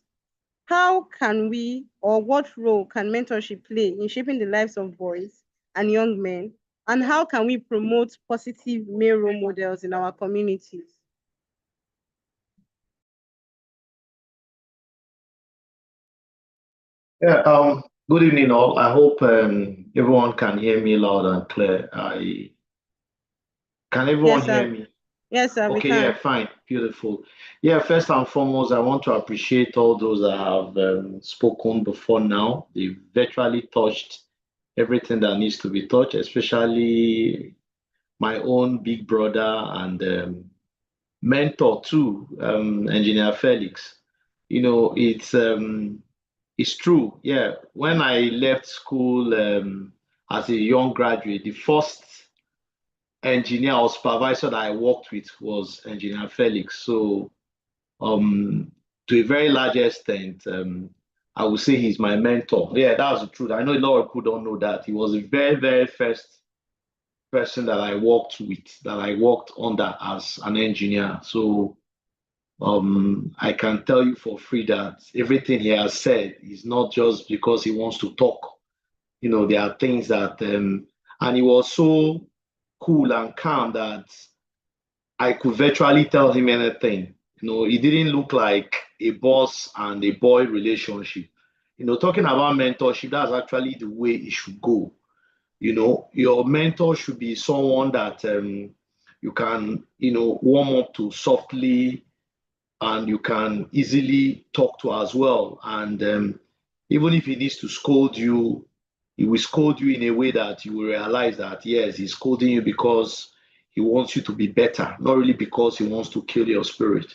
How can we, or what role can mentorship play in shaping the lives of boys and young men? And how can we promote positive male role models in our communities? Yeah, good evening all. I hope everyone can hear me loud and clear. Can everyone Yes, hear sir. me? Yes, sir, we Okay, can. yeah, fine, beautiful. Yeah, first and foremost, I want to appreciate all those that have spoken before now. They virtually touched everything that needs to be touched, especially my own big brother and mentor too, Engineer Felix. It's true. Yeah, when I left school as a young graduate, the first engineer or supervisor that I worked with was Engineer Felix. So, to a very large extent, I would say he's my mentor. Yeah, that's the truth. I know a lot of people don't know that. He was the very, very first person that I worked with, that I worked under as an engineer. So, I can tell you for free that everything he has said is not just because he wants to talk. There are things that, and he was so cool and calm that I could virtually tell him anything. It didn't look like a boss and a boy relationship. Talking about mentorship, that's actually the way it should go. Your mentor should be someone that you can, warm up to softly, and you can easily talk to as well. And even if he needs to scold you, he will scold you in a way that you will realize that, yes, he's scolding you because he wants you to be better, not really because he wants to kill your spirit.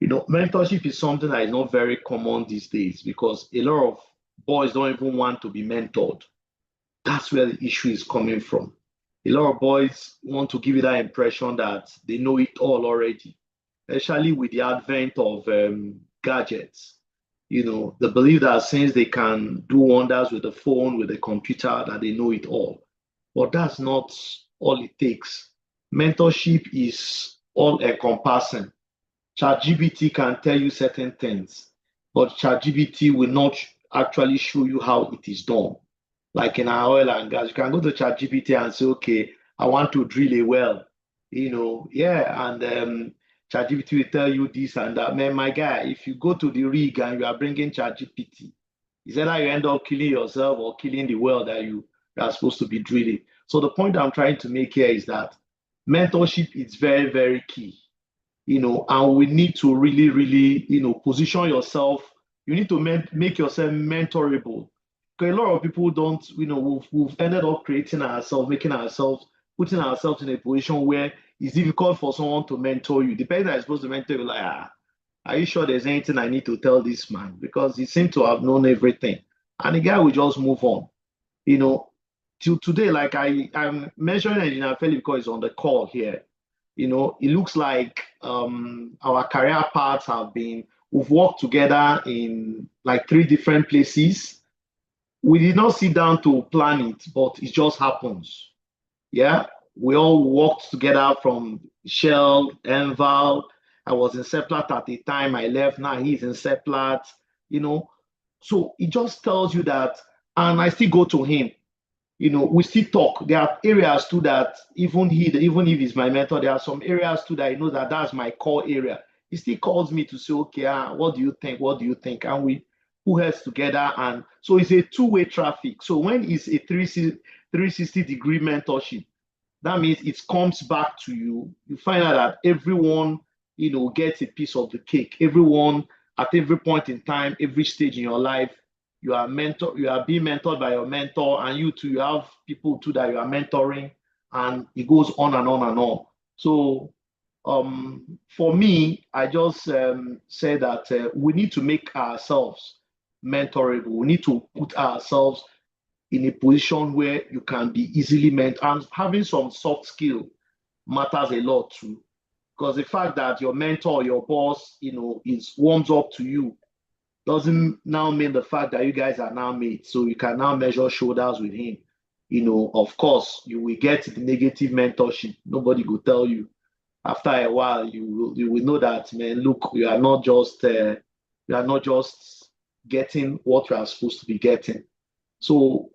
Mentorship is something that is not very common these days because a lot of boys don't even want to be mentored. That's where the issue is coming from. A lot of boys want to give you that impression that they know it all already, especially with the advent of gadgets. The belief that since they can do wonders with the phone, with the computer, that they know it all. But that's not all it takes. Mentorship is all encompassing. ChatGPT can tell you certain things, but ChatGPT will not actually show you how it is done. Like in our oil and gas, you can go to ChatGPT and say, okay, I want to drill a well, and ChatGPT will tell you this and that. Man, my guy, if you go to the rig and you are bringing ChatGPT, is either you end up killing yourself or killing the well that you are supposed to be drilling. So the point I'm trying to make here is that mentorship is very, very key, and we need to really, really, position yourself. You need to make yourself mentorable. Because a lot of people don't, we've ended up creating ourselves, putting ourselves in a position where it's difficult for someone to mentor you. The person that is supposed to mentor you, like, are you sure there's anything I need to tell this man? Because he seems to have known everything. And the guy will just move on. Till today, like I'm mentioning Engineer Felix because he's on the call here. It looks like our career paths we've worked together in like 3 different places. We did not sit down to plan it, but it just happens. Yeah, we all worked together from Shell, Enval. I was in Seplat at the time I left. Now he's in Seplat, So it just tells you that, and I still go to him. We still talk. There are areas too that even if he's my mentor, there are some areas too that he knows that that's my core area. He still calls me to say, okay, what do you think? What do you think? And we put heads together. And so it's a two-way traffic. So when it's a 360-degree mentorship, that means it comes back to you. You find out that everyone, gets a piece of the cake. Everyone at every point in time, every stage in your life, you are being mentored by your mentor, and you too, you have people too that you are mentoring, and it goes on and on and on. So for me, I just say that we need to make ourselves mentorable. We need to put ourselves in a position where you can be easily mentored, and having some soft skill matters a lot too. Because the fact that your mentor, your boss, is warms up to you doesn't now mean the fact that you guys are now mates. So you can now measure shoulders with him. Of course, you will get the negative mentorship. Nobody will tell you. After a while, you will know that, man, look, you are not just getting what you are supposed to be getting. So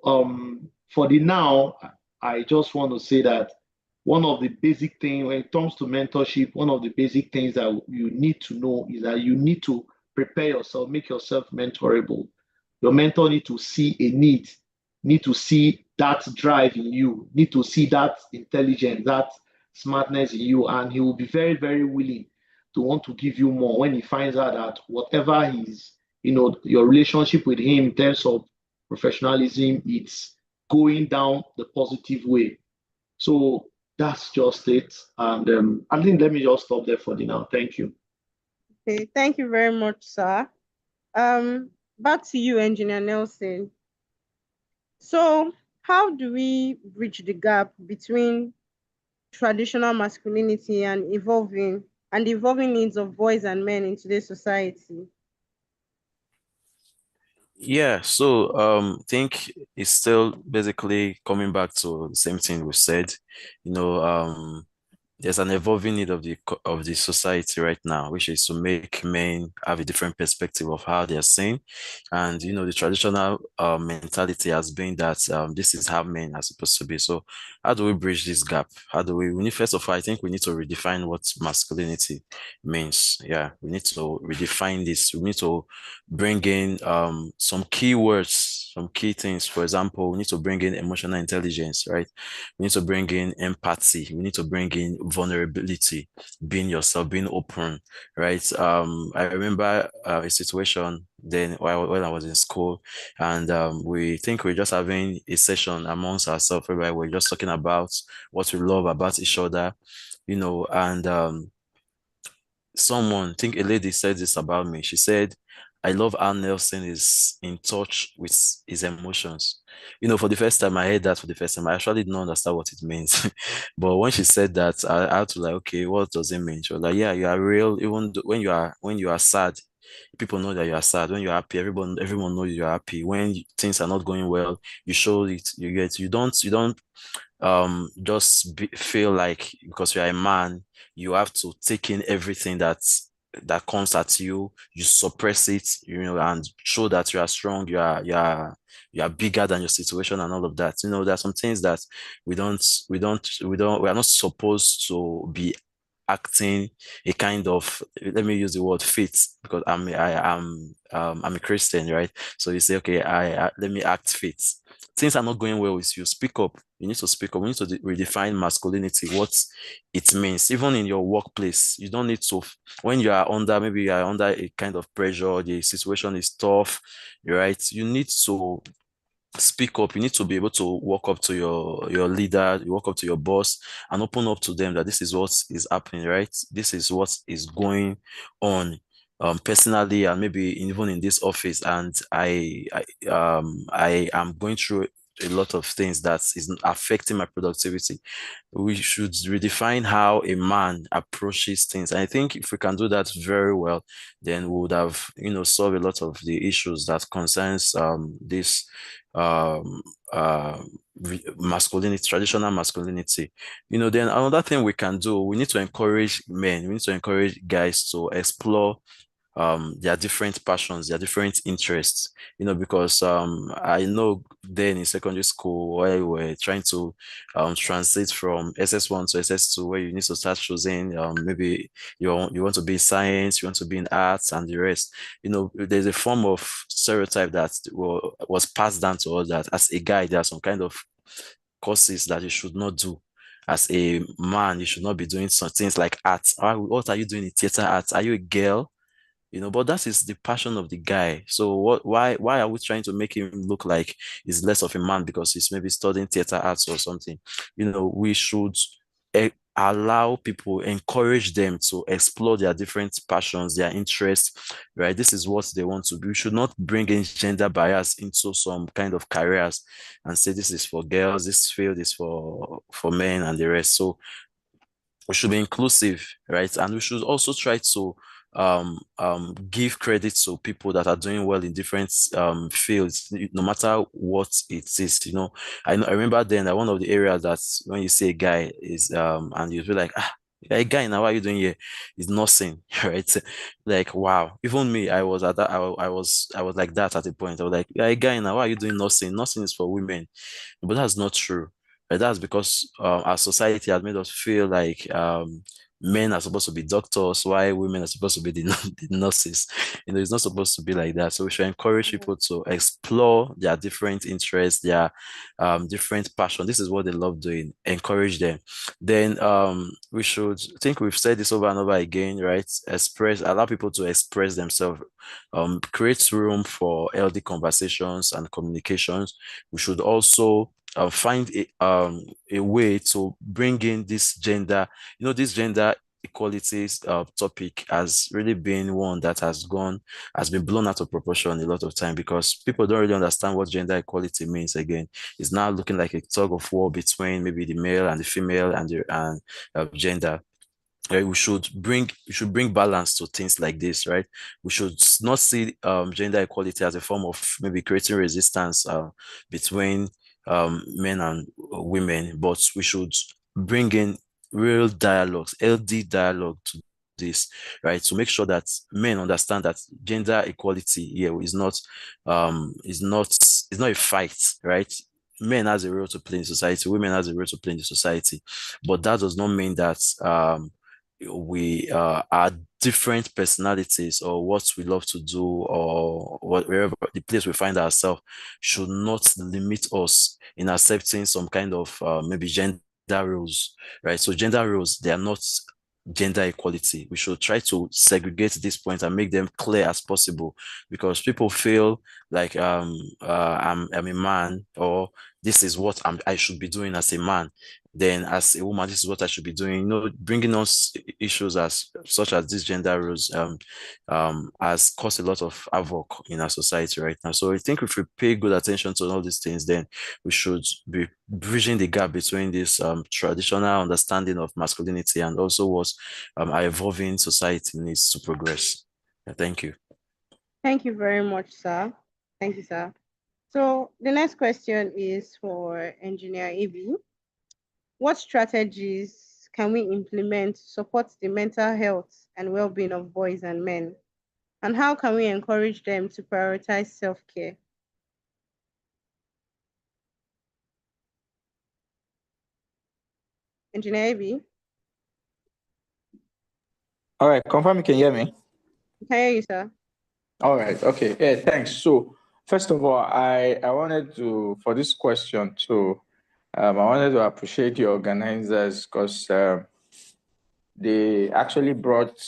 for the now, I just want to say that one of the basic things when it comes to mentorship, one of the basic things that you need to know is that you need to prepare yourself, make yourself mentorable. Your mentor need to see a need to see that drive in you, need to see that intelligence, that smartness in you, and he will be very, very willing to want to give you more when he finds out that whatever your relationship with him in terms of professionalism, it's going down the positive way. So that's just it. And I think let me just stop there for now. Thank you. Okay, thank you very much, sir. Back to you, Engineer Nelson. So how do we bridge the gap between traditional masculinity and evolving needs of boys and men in today's society? Yeah, so I think it's still basically coming back to the same thing we said. There's an evolving need of the society right now, which is to make men have a different perspective of how they are seen. And the traditional mentality has been that this is how men are supposed to be. So how do we bridge this gap? First of all, I think we need to redefine what masculinity means. Yeah, we need to redefine this. We need to bring in some key words, some key things. For example, we need to bring in emotional intelligence, right? We need to bring in empathy. We need to bring in vulnerability, being yourself, being open, right? I remember a situation then when I was in school, and we're just having a session amongst ourselves where we're just talking about what we love about each other, and I think a lady said this about me. She said, I love how Nelson is in touch with his emotions. For the first time, I heard that for the first time. I actually didn't understand what it means. But when she said that, I had to okay, what does it mean? She was like, yeah, you are real. Even when you are sad, people know that you are sad. When you're happy, everyone knows you're happy. When things are not going well, you show it. You don't feel like because you're a man, you have to take in everything that that comes at you, you suppress it, and show that you are strong, you are bigger than your situation and all of that. There are some things that we are not supposed to be acting a kind of, let me use the word fit, because I'm a Christian, right? So you say, okay, let me act fit. Things are not going well with you, speak up. You need to speak up. We need to redefine masculinity, what it means, even in your workplace. You don't need to, when you are under, maybe you are under a kind of pressure, the situation is tough, right? You need to speak up. You need to be able to walk up to your leader, you walk up to your boss and open up to them that this is what is happening, right? This is what is going on, personally, and maybe even in this office, and I am going through a lot of things that is affecting my productivity. We should redefine how a man approaches things. And I think if we can do that very well, then we would have, solved a lot of the issues that concerns this um masculinity, traditional masculinity. Then another thing we can do, we need to encourage men, we need to encourage guys to explore their different passions, their different interests, because I know then in secondary school where we were trying to translate from SS1 to SS2, where you need to start choosing, maybe you want to be in science, you want to be in arts and the rest. There's a form of stereotype that was passed down to us, that as a guy, there are some kind of courses that you should not do. As a man, you should not be doing some things like arts. What are you doing in theater arts? Are you a girl? But that is the passion of the guy. So why are we trying to make him look like he's less of a man because he's maybe studying theater arts or something? We should allow people, encourage them to explore their different passions, their interests, right? This is what they want to do. We should not bring in gender bias into some kind of careers and say this is for girls, this field is for men and the rest. So we should be inclusive, right? And we should also try to give credit to people that are doing well in different fields, no matter what it is. I remember then that one of the areas that when you see a guy is and you'll be like, a guy now, what are you doing here? Is nursing, right? Like, wow. Even me, I was at that. I was like that at a point. I was like, a guy now, what are you doing nursing? Nursing is for women, but that's not true. Right? That's because our society has made us feel like men are supposed to be doctors, while women are supposed to be the nurses. It's not supposed to be like that. So we should encourage people to explore their different interests, their different passion. This is what they love doing. Encourage them. Then we should, I think we've said this over and over again, right? Allow people to express themselves. Create room for healthy conversations and communications. We should also find a way to bring in this gender, this gender equalities topic has really been one that has been blown out of proportion a lot of time, because people don't really understand what gender equality means. Again, it's now looking like a tug of war between maybe the male and the female and gender. We should bring balance to things like this, right? We should not see gender equality as a form of maybe creating resistance between men and women, but we should bring in real dialogues, healthy dialogue to this, right? To make sure that men understand that gender equality here is not a fight, right? Men has a role to play in society, women has a role to play in the society, but that does not mean that we are different personalities, or what we love to do, or wherever the place we find ourselves should not limit us in accepting some kind of maybe gender roles, right? So gender roles, they are not gender equality. We should try to segregate these points and make them clear as possible, because people feel like I'm a man, or this is what I should be doing as a man. Then as a woman, this is what I should be doing. Bringing us issues such as these gender roles has caused a lot of havoc in our society right now. So I think if we pay good attention to all these things, then we should be bridging the gap between this traditional understanding of masculinity and also what our evolving society needs to progress. Thank you. Thank you very much, sir. Thank you, sir. So the next question is for Engineer Ibi. What strategies can we implement to support the mental health and well-being of boys and men? And how can we encourage them to prioritize self-care? Engineer Ivy, All right, confirm you can hear me. can hear you, sir. All right, okay, yeah, thanks. So first of all, I wanted to, for this question too, I wanted to appreciate the organizers because they actually brought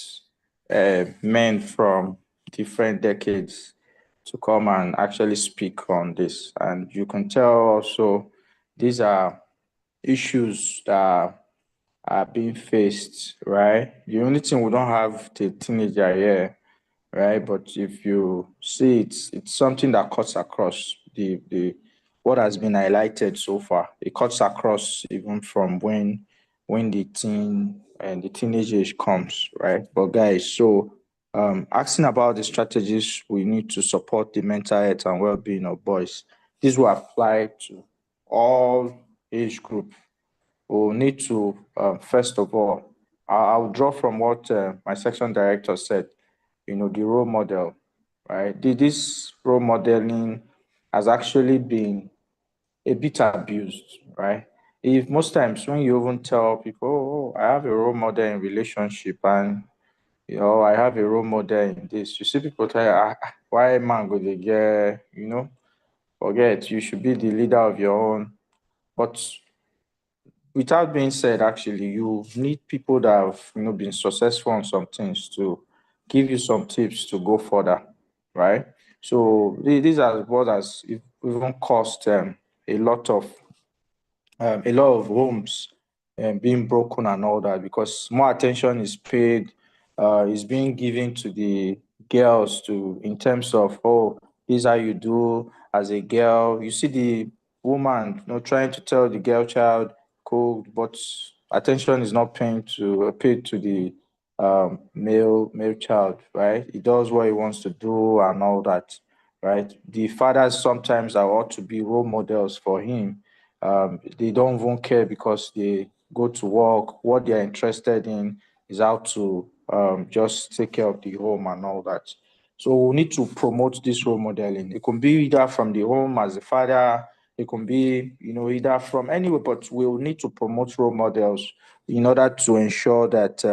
men from different decades to come and actually speak on this. And you can tell also these are issues that are being faced, right? The only thing we don't have the teenager here, right? But if you see it's something that cuts across the what has been highlighted so far. It cuts across even from when the teen and the teenage age comes, right? But guys, so asking about the strategies we need to support the mental health and well-being of boys. This will apply to all age group. We'll need to first of all, I'll draw from what my section director said, the role model, right? This role modeling has actually been a bit abused, right? If most times when you even tell people, oh, I have a role model in relationship and I have a role model in this, you see people tell you, why man go they get, forget, you should be the leader of your own. But without being said, actually, you need people that have been successful on some things to give you some tips to go further, right? So these are what has even cost a lot of homes being broken and all that because more attention is being given to the girls in terms of, oh, this is how you do as a girl. You see the woman trying to tell the girl child cool, but attention is not paid to the male child, right? He does what he wants to do and all that, right? The fathers sometimes are ought to be role models for him. They don't even care because they go to work. What they're interested in is how to just take care of the home and all that. So we need to promote this role modeling. It can be either from the home as a father, it can be, either from anywhere, but we'll need to promote role models in order to ensure that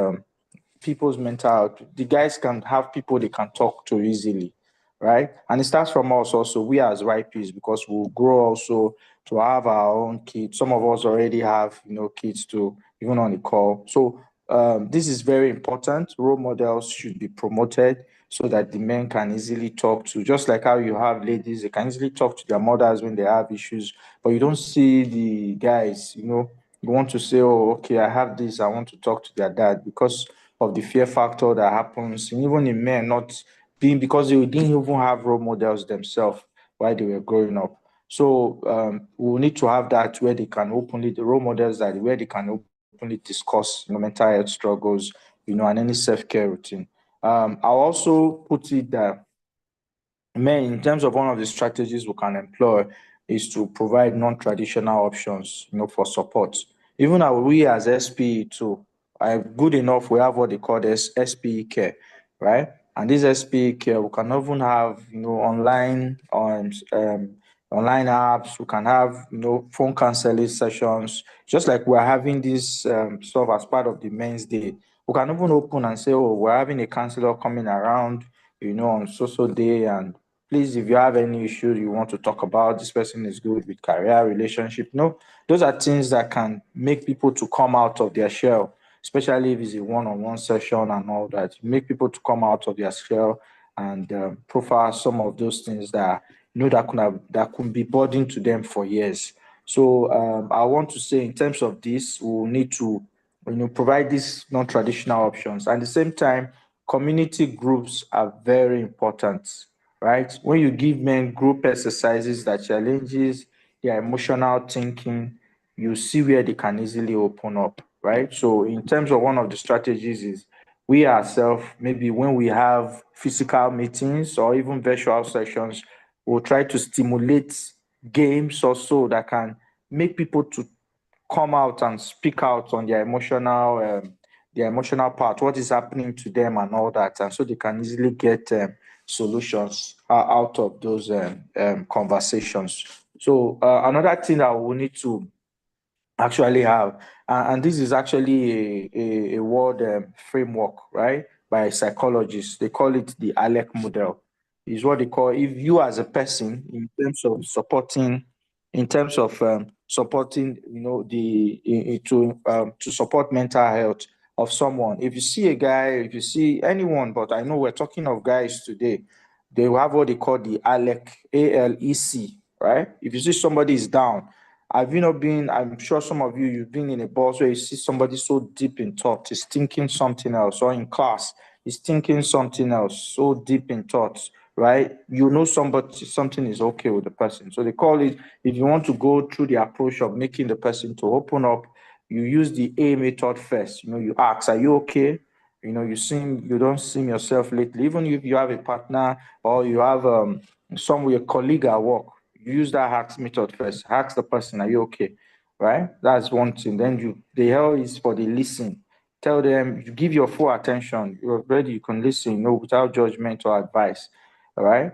people's mental health, the guys can have people they can talk to easily, right? And it starts from us also, we as YPs, because we'll grow also to have our own kids. Some of us already have, kids too, even on the call. So this is very important. Role models should be promoted so that the men can easily talk to, just like how you have ladies, they can easily talk to their mothers when they have issues, but you don't see the guys, you want to say, oh, okay, I have this, I want to talk to their dad because of the fear factor that happens, and even in men not being, because they didn't even have role models themselves while they were growing up. So we'll need to have that where they can openly, the role models that where they can openly discuss mental health struggles, and any self-care routine. I'll also put it that men, in terms of one of the strategies we can employ is to provide non-traditional options, for support. Even we as SPE too, good enough, we have what they call this SPE care, right? And this SPE care, we can even have, online apps, we can have, phone counseling sessions, just like we're having this stuff as part of the Men's Day. We can even open and say, oh, we're having a counselor coming around, on social day, and please, if you have any issues you want to talk about, this person is good with career, relationship. Those are things that can make people to come out of their shell, especially if it's a one-on-one session and all that. Make people to come out of their shell and profile some of those things that that could be burden to them for years. So I want to say, in terms of this, we will need to provide these non-traditional options. At the same time, community groups are very important, right? When you give men group exercises that challenges their emotional thinking, you see where they can easily open up, right? So in terms of one of the strategies is we ourselves, maybe when we have physical meetings or even virtual sessions, we'll try to stimulate games also that can make people to come out and speak out on their emotional part, what is happening to them and all that, and so they can easily get solutions out of those conversations. So another thing that we need to actually have, and this is actually a word framework, right, by psychologists. They call it the ALEC model. Is what they call, if you as a person, in terms of supporting, to support mental health of someone. If you see a guy, if you see anyone, but I know we're talking of guys today, they will have what they call the ALEC, ALEC, right? If you see somebody is down, have you not been, I'm sure some of you, you've been in a bus where you see somebody so deep in thought, is thinking something else, or in class, is thinking something else, so deep in thoughts, right? You know something is okay with the person. So they call it, if you want to go through the approach of making the person to open up, you use the A method first. You ask, are you okay? You don't seem yourself lately. Even if you have a partner or you have a colleague at work, you use that ask method first. Ask the person, are you okay? Right? That's one thing. Then the L is for the listen. Tell them, you give your full attention. You're ready, you can listen, without judgment or advice. All right?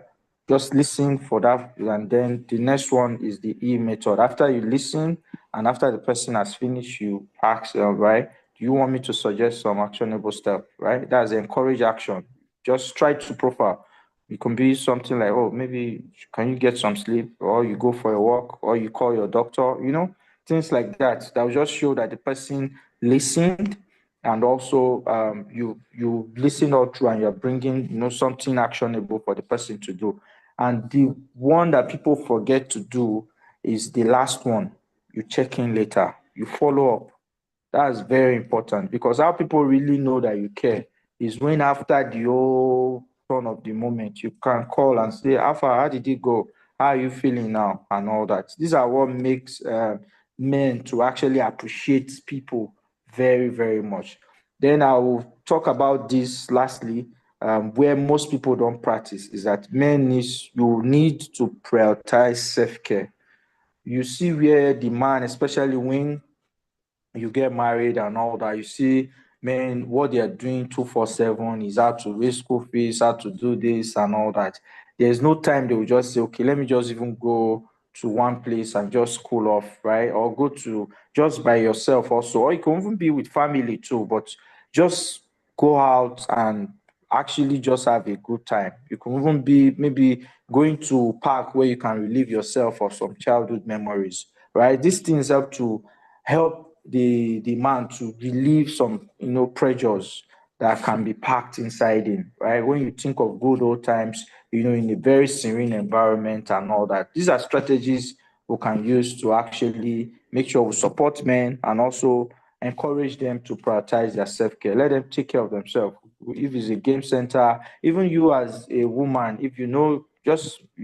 Just listen for that. And then the next one is the E method. After you listen and after the person has finished, you ask, right? Do you want me to suggest some actionable steps, right? That's encourage action. Just try to profile. It can be something like, oh, maybe can you get some sleep, or you go for a walk, or you call your doctor, things like that. That will just show that the person listened, and also you listen all through, and you're bringing something actionable for the person to do. And the one that people forget to do is the last one. You check in later, you follow up. That's very important, because how people really know that you care is when, after the whole turn of the moment, you can call and say, Alpha, how did it go? How are you feeling now? And all that. These are what makes men to actually appreciate people very, very much. Then I will talk about this lastly, where most people don't practice, is that you need to prioritize self-care. You see where the man, especially when you get married and all that, you see men, what they are doing 247 is how to raise school fees, how to do this and all that. There's no time they will just say, okay, let me just even go to one place and just cool off, right? Or go to just by yourself also, or you can even be with family too, but just go out and actually just have a good time. You can even be maybe going to park where you can relieve yourself of some childhood memories, right? These things help the man to relieve some pressures that can be packed inside him, right? When you think of good old times, in a very serene environment and all that. These are strategies we can use to actually make sure we support men and also encourage them to prioritize their self-care. Let them take care of themselves. If it's a game center, even you as a woman, if you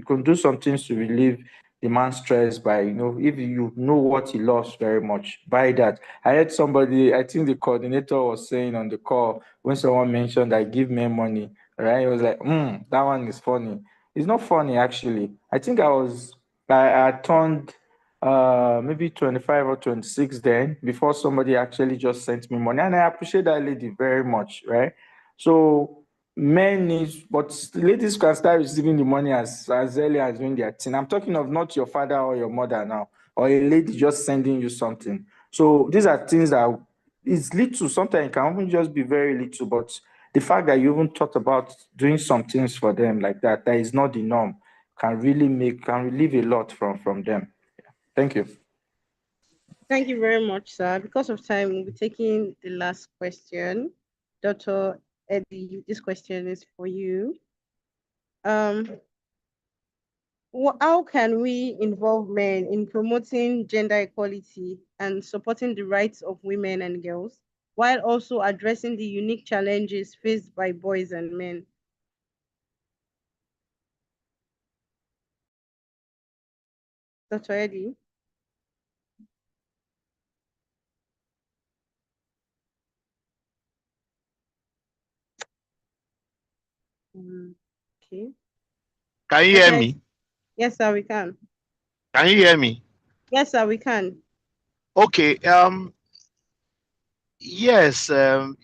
can do some things to relieve the man's stress by, if you know what he loves very much, buy that. I heard somebody, I think the coordinator was saying on the call, when someone mentioned I give men money, right? He was like, that one is funny. It's not funny, actually. I think I turned maybe 25 or 26 then, before somebody actually just sent me money. And I appreciate that lady very much, right? So but ladies can start receiving the money as early as when they are 10. I'm talking of not your father or your mother now, or a lady just sending you something. So these are things that is little. Sometimes it can even just be very little, but the fact that you even thought about doing some things for them like that is not the norm, can relieve a lot from them. Thank you. Thank you very much, sir. Because of time, we'll be taking the last question. Dr. Eddie, this question is for you. How can we involve men in promoting gender equality and supporting the rights of women and girls, while also addressing the unique challenges faced by boys and men? Dr. Eddie? Okay. Can you hear me? Yes, sir, we can. Can you hear me? Yes, sir, we can. Okay. Yes.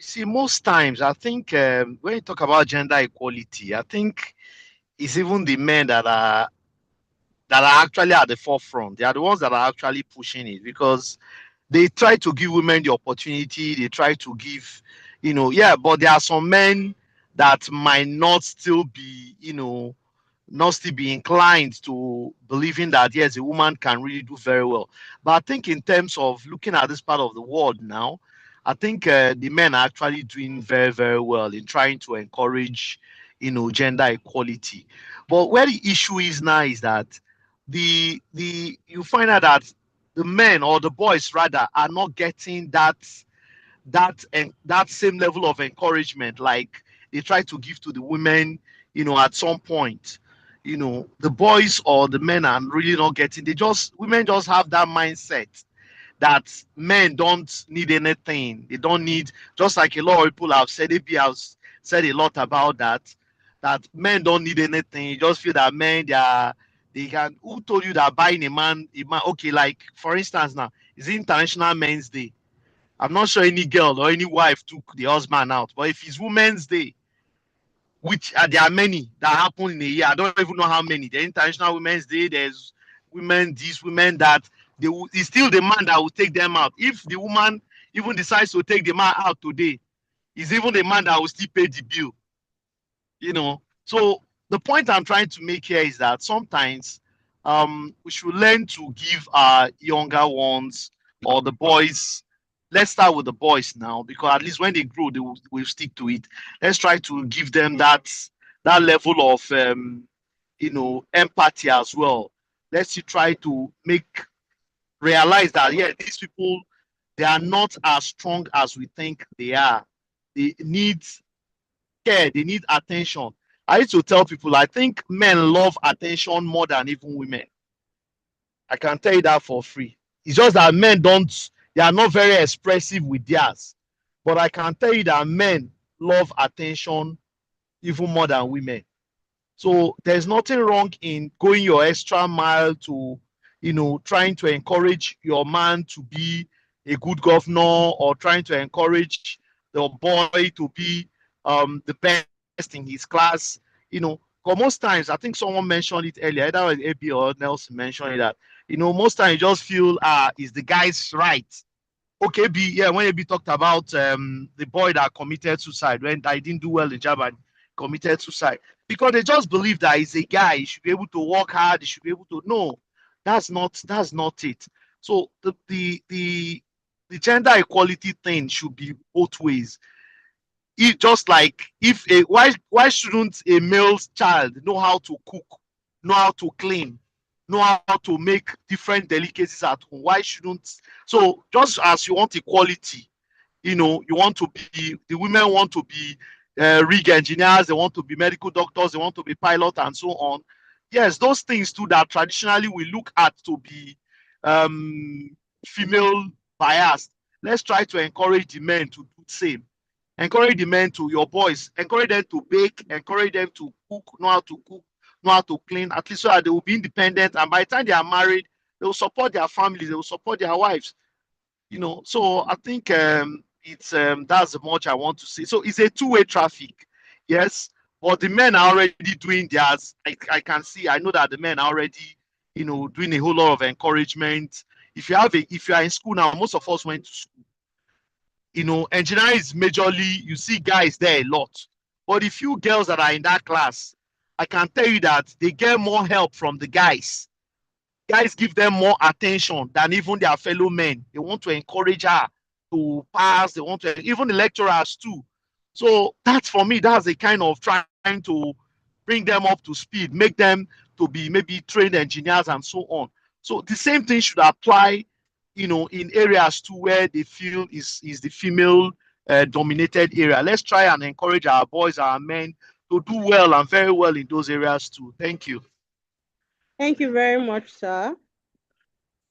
See, most times I think when you talk about gender equality, I think it's even the men that are actually at the forefront. They are the ones that are actually pushing it because they try to give women the opportunity. They try to give, yeah. But there are some men that might not still be, not still be inclined to believing that yes, a woman can really do very well. But I think in terms of looking at this part of the world now, I think the men are actually doing very, very well in trying to encourage, gender equality. But where the issue is now is that the you find out that the men or the boys rather are not getting that same level of encouragement like they try to give to the women, at some point. The boys or the men are really not getting. Women just have that mindset that men don't need anything. They don't need, just like a lot of people have said, AP has said a lot about that men don't need anything. You just feel that men, they can, who told you that buying a man, okay, like for instance now, it's International Men's Day. I'm not sure any girl or any wife took the husband out, but if it's Women's Day, which there are many that happen in a year, I don't even know how many. The International Women's Day, there's women this, women that. It's still the man that will take them out. If the woman even decides to take the man out today, it's even the man that will still pay the bill. So the point I'm trying to make here is that sometimes we should learn to give our younger ones or the boys. Let's start with the boys now, because at least when they grow, they will stick to it. Let's try to give them that level of empathy as well. Let's try to realize that yeah, these people, they are not as strong as we think they are. They need care, they need attention. I used to tell people I think men love attention more than even women. I can tell you that for free. It's just that they are not very expressive with theirs. But I can tell you that men love attention even more than women. So there's nothing wrong in going your extra mile to, trying to encourage your man to be a good governor, or trying to encourage the boy to be the best in his class. Because most times, I think someone mentioned it earlier, either was AB or Nelson mentioned it, that, most times you just feel, is the guy's right? Okay, B, yeah, when AB talked about the boy that committed suicide, when I didn't do well in Japan, committed suicide, because they just believe that he's a guy, he should be able to work hard, he should be able to. No, that's not it. So the gender equality thing should be both ways. It just like, if why shouldn't a male child know how to cook, know how to clean, know how to make different delicacies at home? Why shouldn't? So just as you want equality, you want to be, the women want to be rig engineers, they want to be medical doctors, they want to be pilot, and so on. Yes, those things too that traditionally we look at to be female biased. Let's try to encourage the men to do the same. Encourage the men to, your boys, encourage them to bake, encourage them to cook, know how to clean, at least so that they will be independent. And by the time they are married, they will support their families, they will support their wives. So I think it's that's much I want to say. So it's a two-way traffic, yes, but the men are already doing theirs. I can see, I know that the men are already, doing a whole lot of encouragement. If you are in school now, most of us went to school. Engineering is majorly, you see guys there a lot, but the few girls that are in that class, I can tell you that they get more help from the guys. Guys give them more attention than even their fellow men. They want to encourage her to pass. They want to, even the lecturers too. So that's, for me, that's a kind of trying to bring them up to speed, make them to be maybe trained engineers and so on. So the same thing should apply, in areas too where they feel is the female dominated area. Let's try and encourage our boys, our men to do well and very well in those areas too. Thank you. Thank you very much, sir.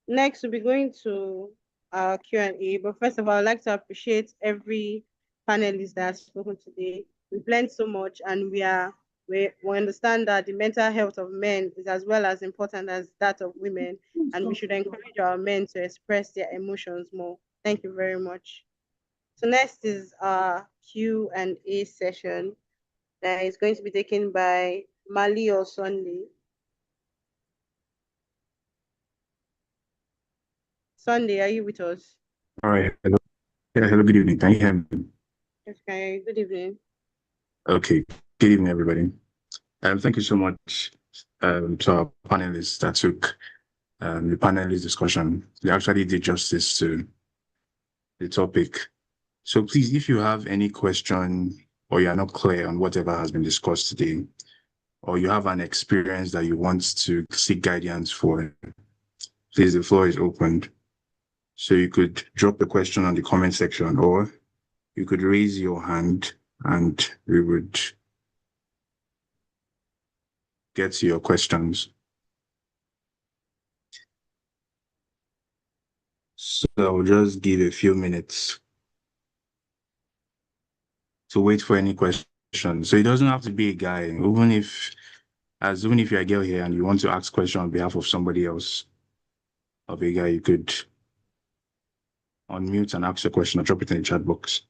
Next, we'll be going to our Q&A. But first of all, I'd like to appreciate every panelist that has spoken today. We've learned so much, and we are We understand that the mental health of men is as well as important as that of women, and we should encourage our men to express their emotions more. Thank you very much. So next is our Q&A session that is going to be taken by Mali or Sunday. Sunday, are you with us? All right. Hello. Yeah, hello. Good evening. Can you hear me? Okay. Good evening. Okay. Good evening, everybody. Thank you so much to our panelists that took the panelist discussion. They actually did justice to the topic. So please, if you have any question or you are not clear on whatever has been discussed today, or you have an experience that you want to seek guidance for, please, the floor is open. So you could drop the question on the comment section, or you could raise your hand and we would get to your questions. So I'll just give a few minutes to wait for any questions. So it doesn't have to be a guy, even if you're a girl here and you want to ask a question on behalf of somebody else, of a guy, you could unmute and ask your question or drop it in the chat box.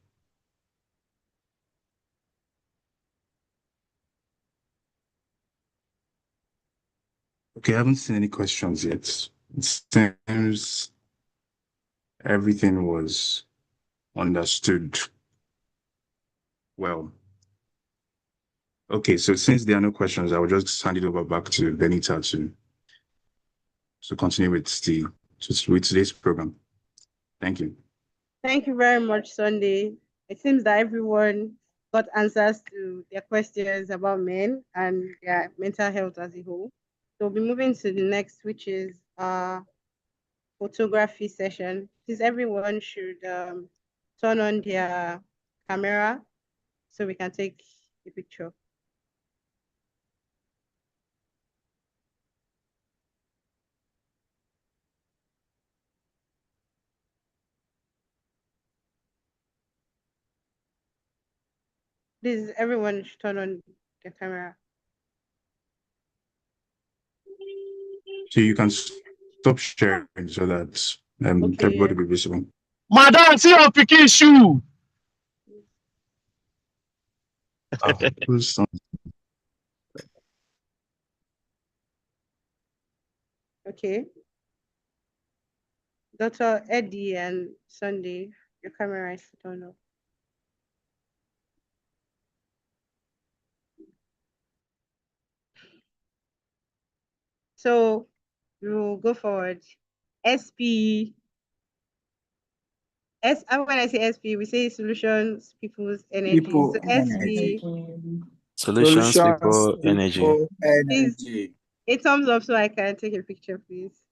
Okay, I haven't seen any questions yet. It seems everything was understood well. Okay, so since there are no questions, I will just hand it over back to Benita to continue with today's program. Thank you. Thank you very much, Sunday. It seems that everyone got answers to their questions about men and their mental health as a whole. So we'll be moving to the next, which is photography session. Please, everyone should turn on their camera so we can take a picture. Please, everyone should turn on the camera. So you can stop sharing so that everybody will be visible. Madam, see your picking shoe. Okay. Dr. Eddie and Sunday, your camera is turned off. So we'll go forward. SP. When I say SP, we say solutions, people's energy. People so energy. Solutions, people, energy. Please, a thumbs up so I can take a picture, please.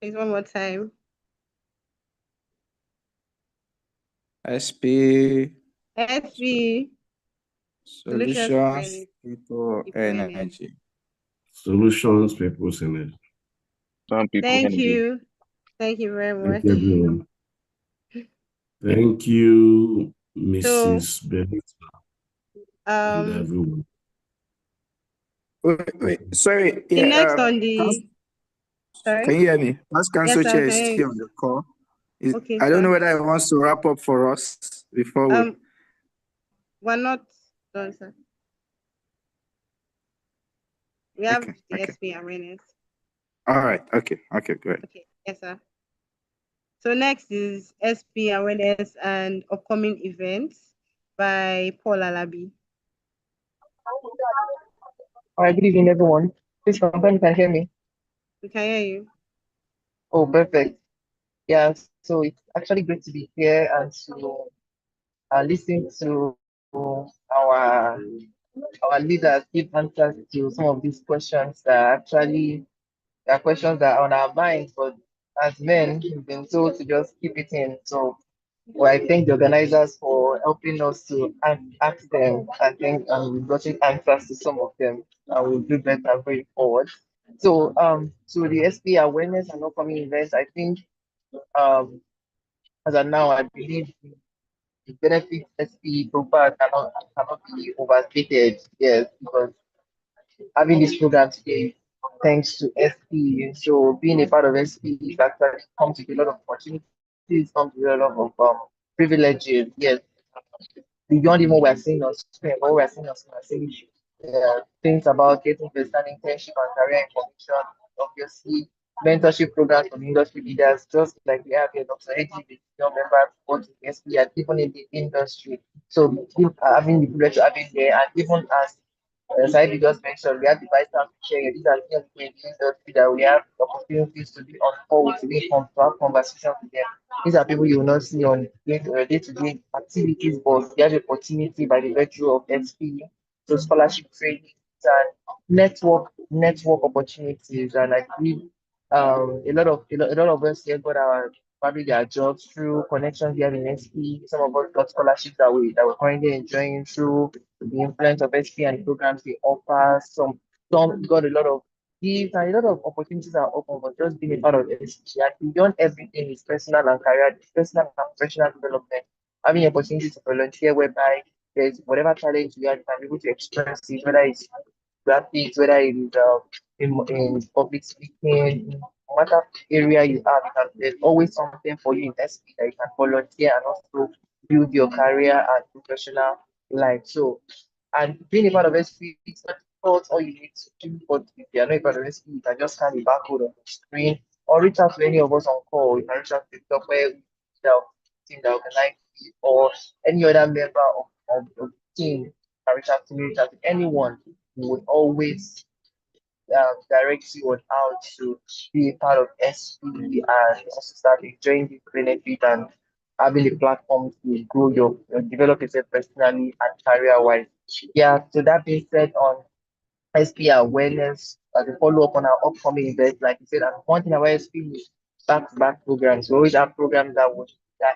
Please, one more time. SP. Solutions, people, energy. Solutions, people's energy. Thank you. Thank you very much. Thank you, everyone. Thank you, Mrs. Benita. And everyone. Wait, sorry. The next on the. Sorry? Can you hear me? Past Council Yes, Chair is still on the call. Okay, I don't know whether he wants to wrap up for us before we. We're not done, sir. We have the SP awareness. All right. Okay, great. Okay, yes, sir. So next is SP awareness and upcoming events by Paul Alabi. All right, good evening, everyone. Please confirm you can hear me. We can hear you. Oh, perfect. Yeah, so it's actually great to be here and to listen to our leaders give answers to some of these questions that actually are questions that are on our minds, but as men, we've been told to just keep it in. So I thank the organizers for helping us to ask them. I think we've gotten answers to some of them, and we'll do better going forward. So the SP awareness and upcoming events, I think as of now, I believe the benefits SP profile cannot be overstated. Yes, because having this program today, thanks to SP. So being a part of SP actually comes with a lot of opportunities, comes with a lot of privileges. Yes, beyond even what we're seeing on screen, what we're seeing on screen, we're seeing things about getting personal internship and career information, obviously mentorship programs for industry leaders, just like we have here, Dr. Eddie, the senior member both in SP and even in the industry. So having the privilege of having there, and even as I just mentioned, we have the vice chancellor here. These are things in the industry that we have opportunities to be on call with, to be to have conversations with them. These are people you will not see on day-to-day activities, but they have the opportunity by the virtue of SP, so scholarship training and network opportunities. And I believe a lot of us here got our probably their jobs through connections we have in SP. Some of us got scholarships that we're currently enjoying through the influence of SP and the programs they offer. Some got a lot of gifts and a lot of opportunities are open, but just being a part of SP and beyond everything is personal and career, personal and professional development. Having opportunities to volunteer whereby there's whatever challenge you have, you can be able to express it, whether it's graphics, whether it is in public speaking, no matter area you have, there's always something for you in SP that you can volunteer and also build your career and professional life. So, and being a part of SP, it's not all you need to do, but if you are not a part of SP, you can just scan the barcode on the screen or reach out to any of us on call. You can reach out to the software team that organizes it, or any other member of the team can reach out to me, reach out to anyone who would always direct you on how to be a part of SP and also start enjoying the benefit and having a platform to grow develop yourself personally and career wise. Yeah, so that being said, on SP awareness, as a follow up on our upcoming events, like you said, and one thing about SP is back to back programs. We always have programs that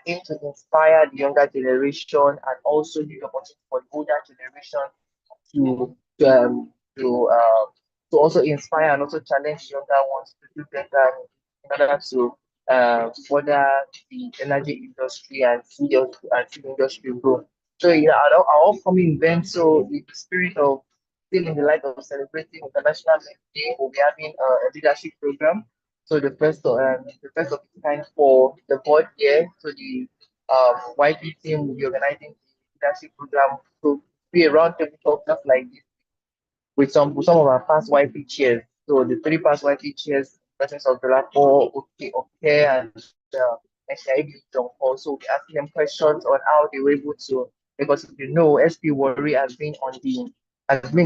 aim to inspire the younger generation and also give opportunity for the older generation to to um, to uh, to also inspire and also challenge younger ones to do better in order to further the energy industry and see the industry grow. So yeah, our upcoming event, so in the spirit of still in the light of celebrating International Men's Day, we'll be having a leadership program. So the first of its kind for the board here. So the YP team will be organizing the leadership program to be around table talk just like this with some of our past YP chairs. So the three past YP chairs, presence of Dolapo, okay, and John Paul. So we asking them questions on how they were able to, because SP Worry has been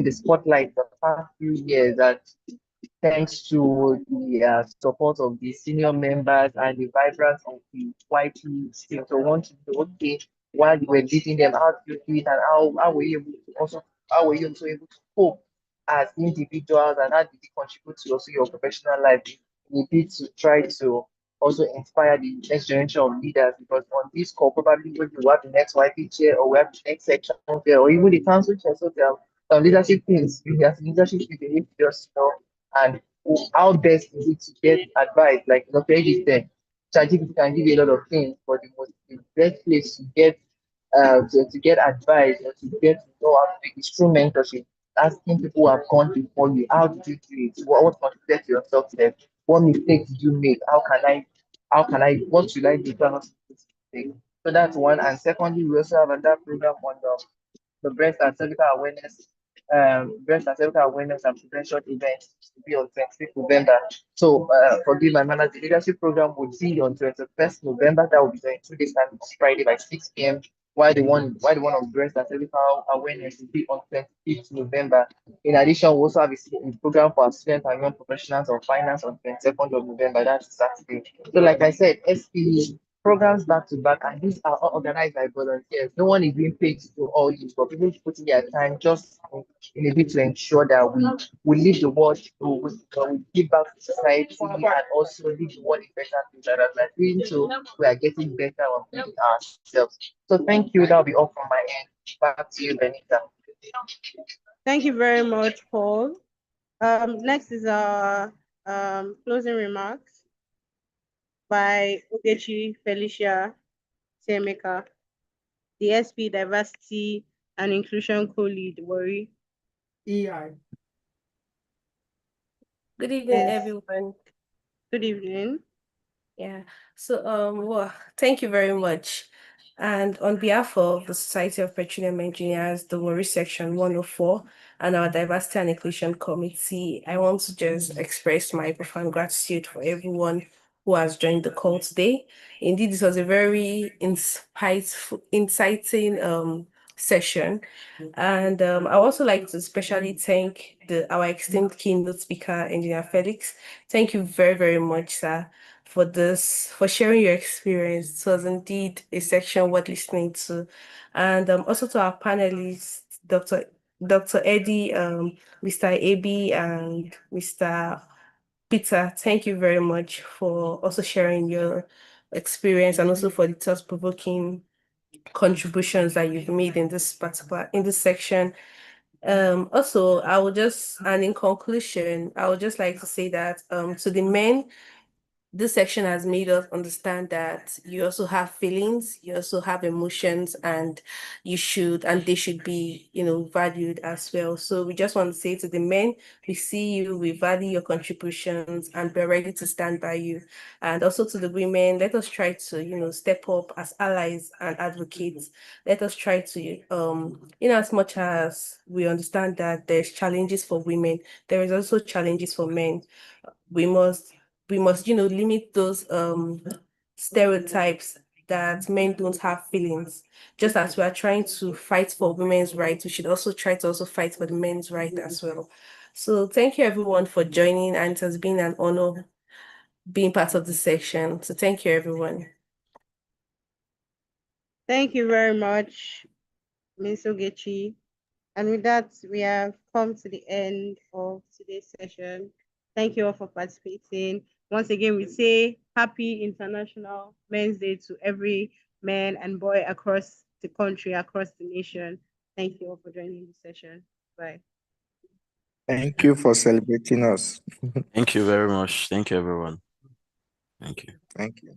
the spotlight the past few years, and thanks to the support of the senior members and the vibrance of the YP team. So we want to know, okay, while you were beating them, how do you do it, and how were you able to able to cope as individuals, and how did it contribute to also your professional life? You need to try to also inspire the next generation of leaders, because on this call, probably when you have the next YP chair or we have the next section chair or even the council chair, so there are some leadership things, we have leadership things you need to just know, and how best is it to get advice, like Dr. Eddie said, ChatGPT can give you a lot of things, but the best place to get advice or to get to know how to do is through mentorship, asking people who have gone before you, how did you do it? What contributed to your success? What mistakes did you make? What should I do to not make this mistake? So that's one. And secondly, we also have another program on the breast and cervical awareness and prevention event to be on 26th November. So forgive my manners, the leadership program would be on 21st November. That will be in 2 days time, Friday by 6 p.m. While the one on breast and cervical awareness will be on 25th November. In addition, we also have a program for our students and young professionals on finance on 22nd of November. That's Saturday. So like I said, SP programs back to back, and these are all organized by volunteers. No one is being paid to do all this, but people putting their time just in a bit to ensure that we leave the world, we give back to society, and also leave the world in better things. That as we're doing so, we are getting better on ourselves. So thank you. That'll be all from my end. Back to you, Benita. Thank you very much, Paul. Next is our closing remarks by Ogechi Felicia Semeka, the SP Diversity and Inclusion Co-Lead, WORRY. EI. Good evening, everyone. Good evening. Yeah. So, well, thank you very much. And on behalf of the Society of Petroleum Engineers, the WORRY Section 104, and our Diversity and Inclusion Committee, I want to just express my profound gratitude for everyone who has joined the call today. Indeed, this was a very inciting session. And I also like to especially thank our esteemed keynote speaker, Engineer Felix. Thank you very, very much, sir, for sharing your experience. It was indeed a section worth listening to. And also to our panelists, Dr. Eddie, Mr. AB, and Mr. Peter, thank you very much for also sharing your experience and also for the thought-provoking contributions that you've made in this section. Also, and in conclusion, I would just like to say that to the men, this section has made us understand that you also have feelings, you also have emotions, and they should be, valued as well. So we just want to say to the men, we see you, we value your contributions, and we're ready to stand by you. And also to the women, let us try to, step up as allies and advocates. Let us try to, in as much as we understand that there's challenges for women, there is also challenges for men. We must limit those stereotypes that men don't have feelings. Just as we are trying to fight for women's rights, we should also try to fight for the men's right as well. So thank you everyone for joining, and it has been an honor being part of the section. So thank you everyone. Thank you very much, Ms. Ogechi. And with that, we have come to the end of today's session. Thank you all for participating. Once again, we say Happy International Men's Day to every man and boy across the country, across the nation. Thank you all for joining the session. Bye. Thank you for celebrating us. Thank you very much. Thank you, everyone. Thank you. Thank you.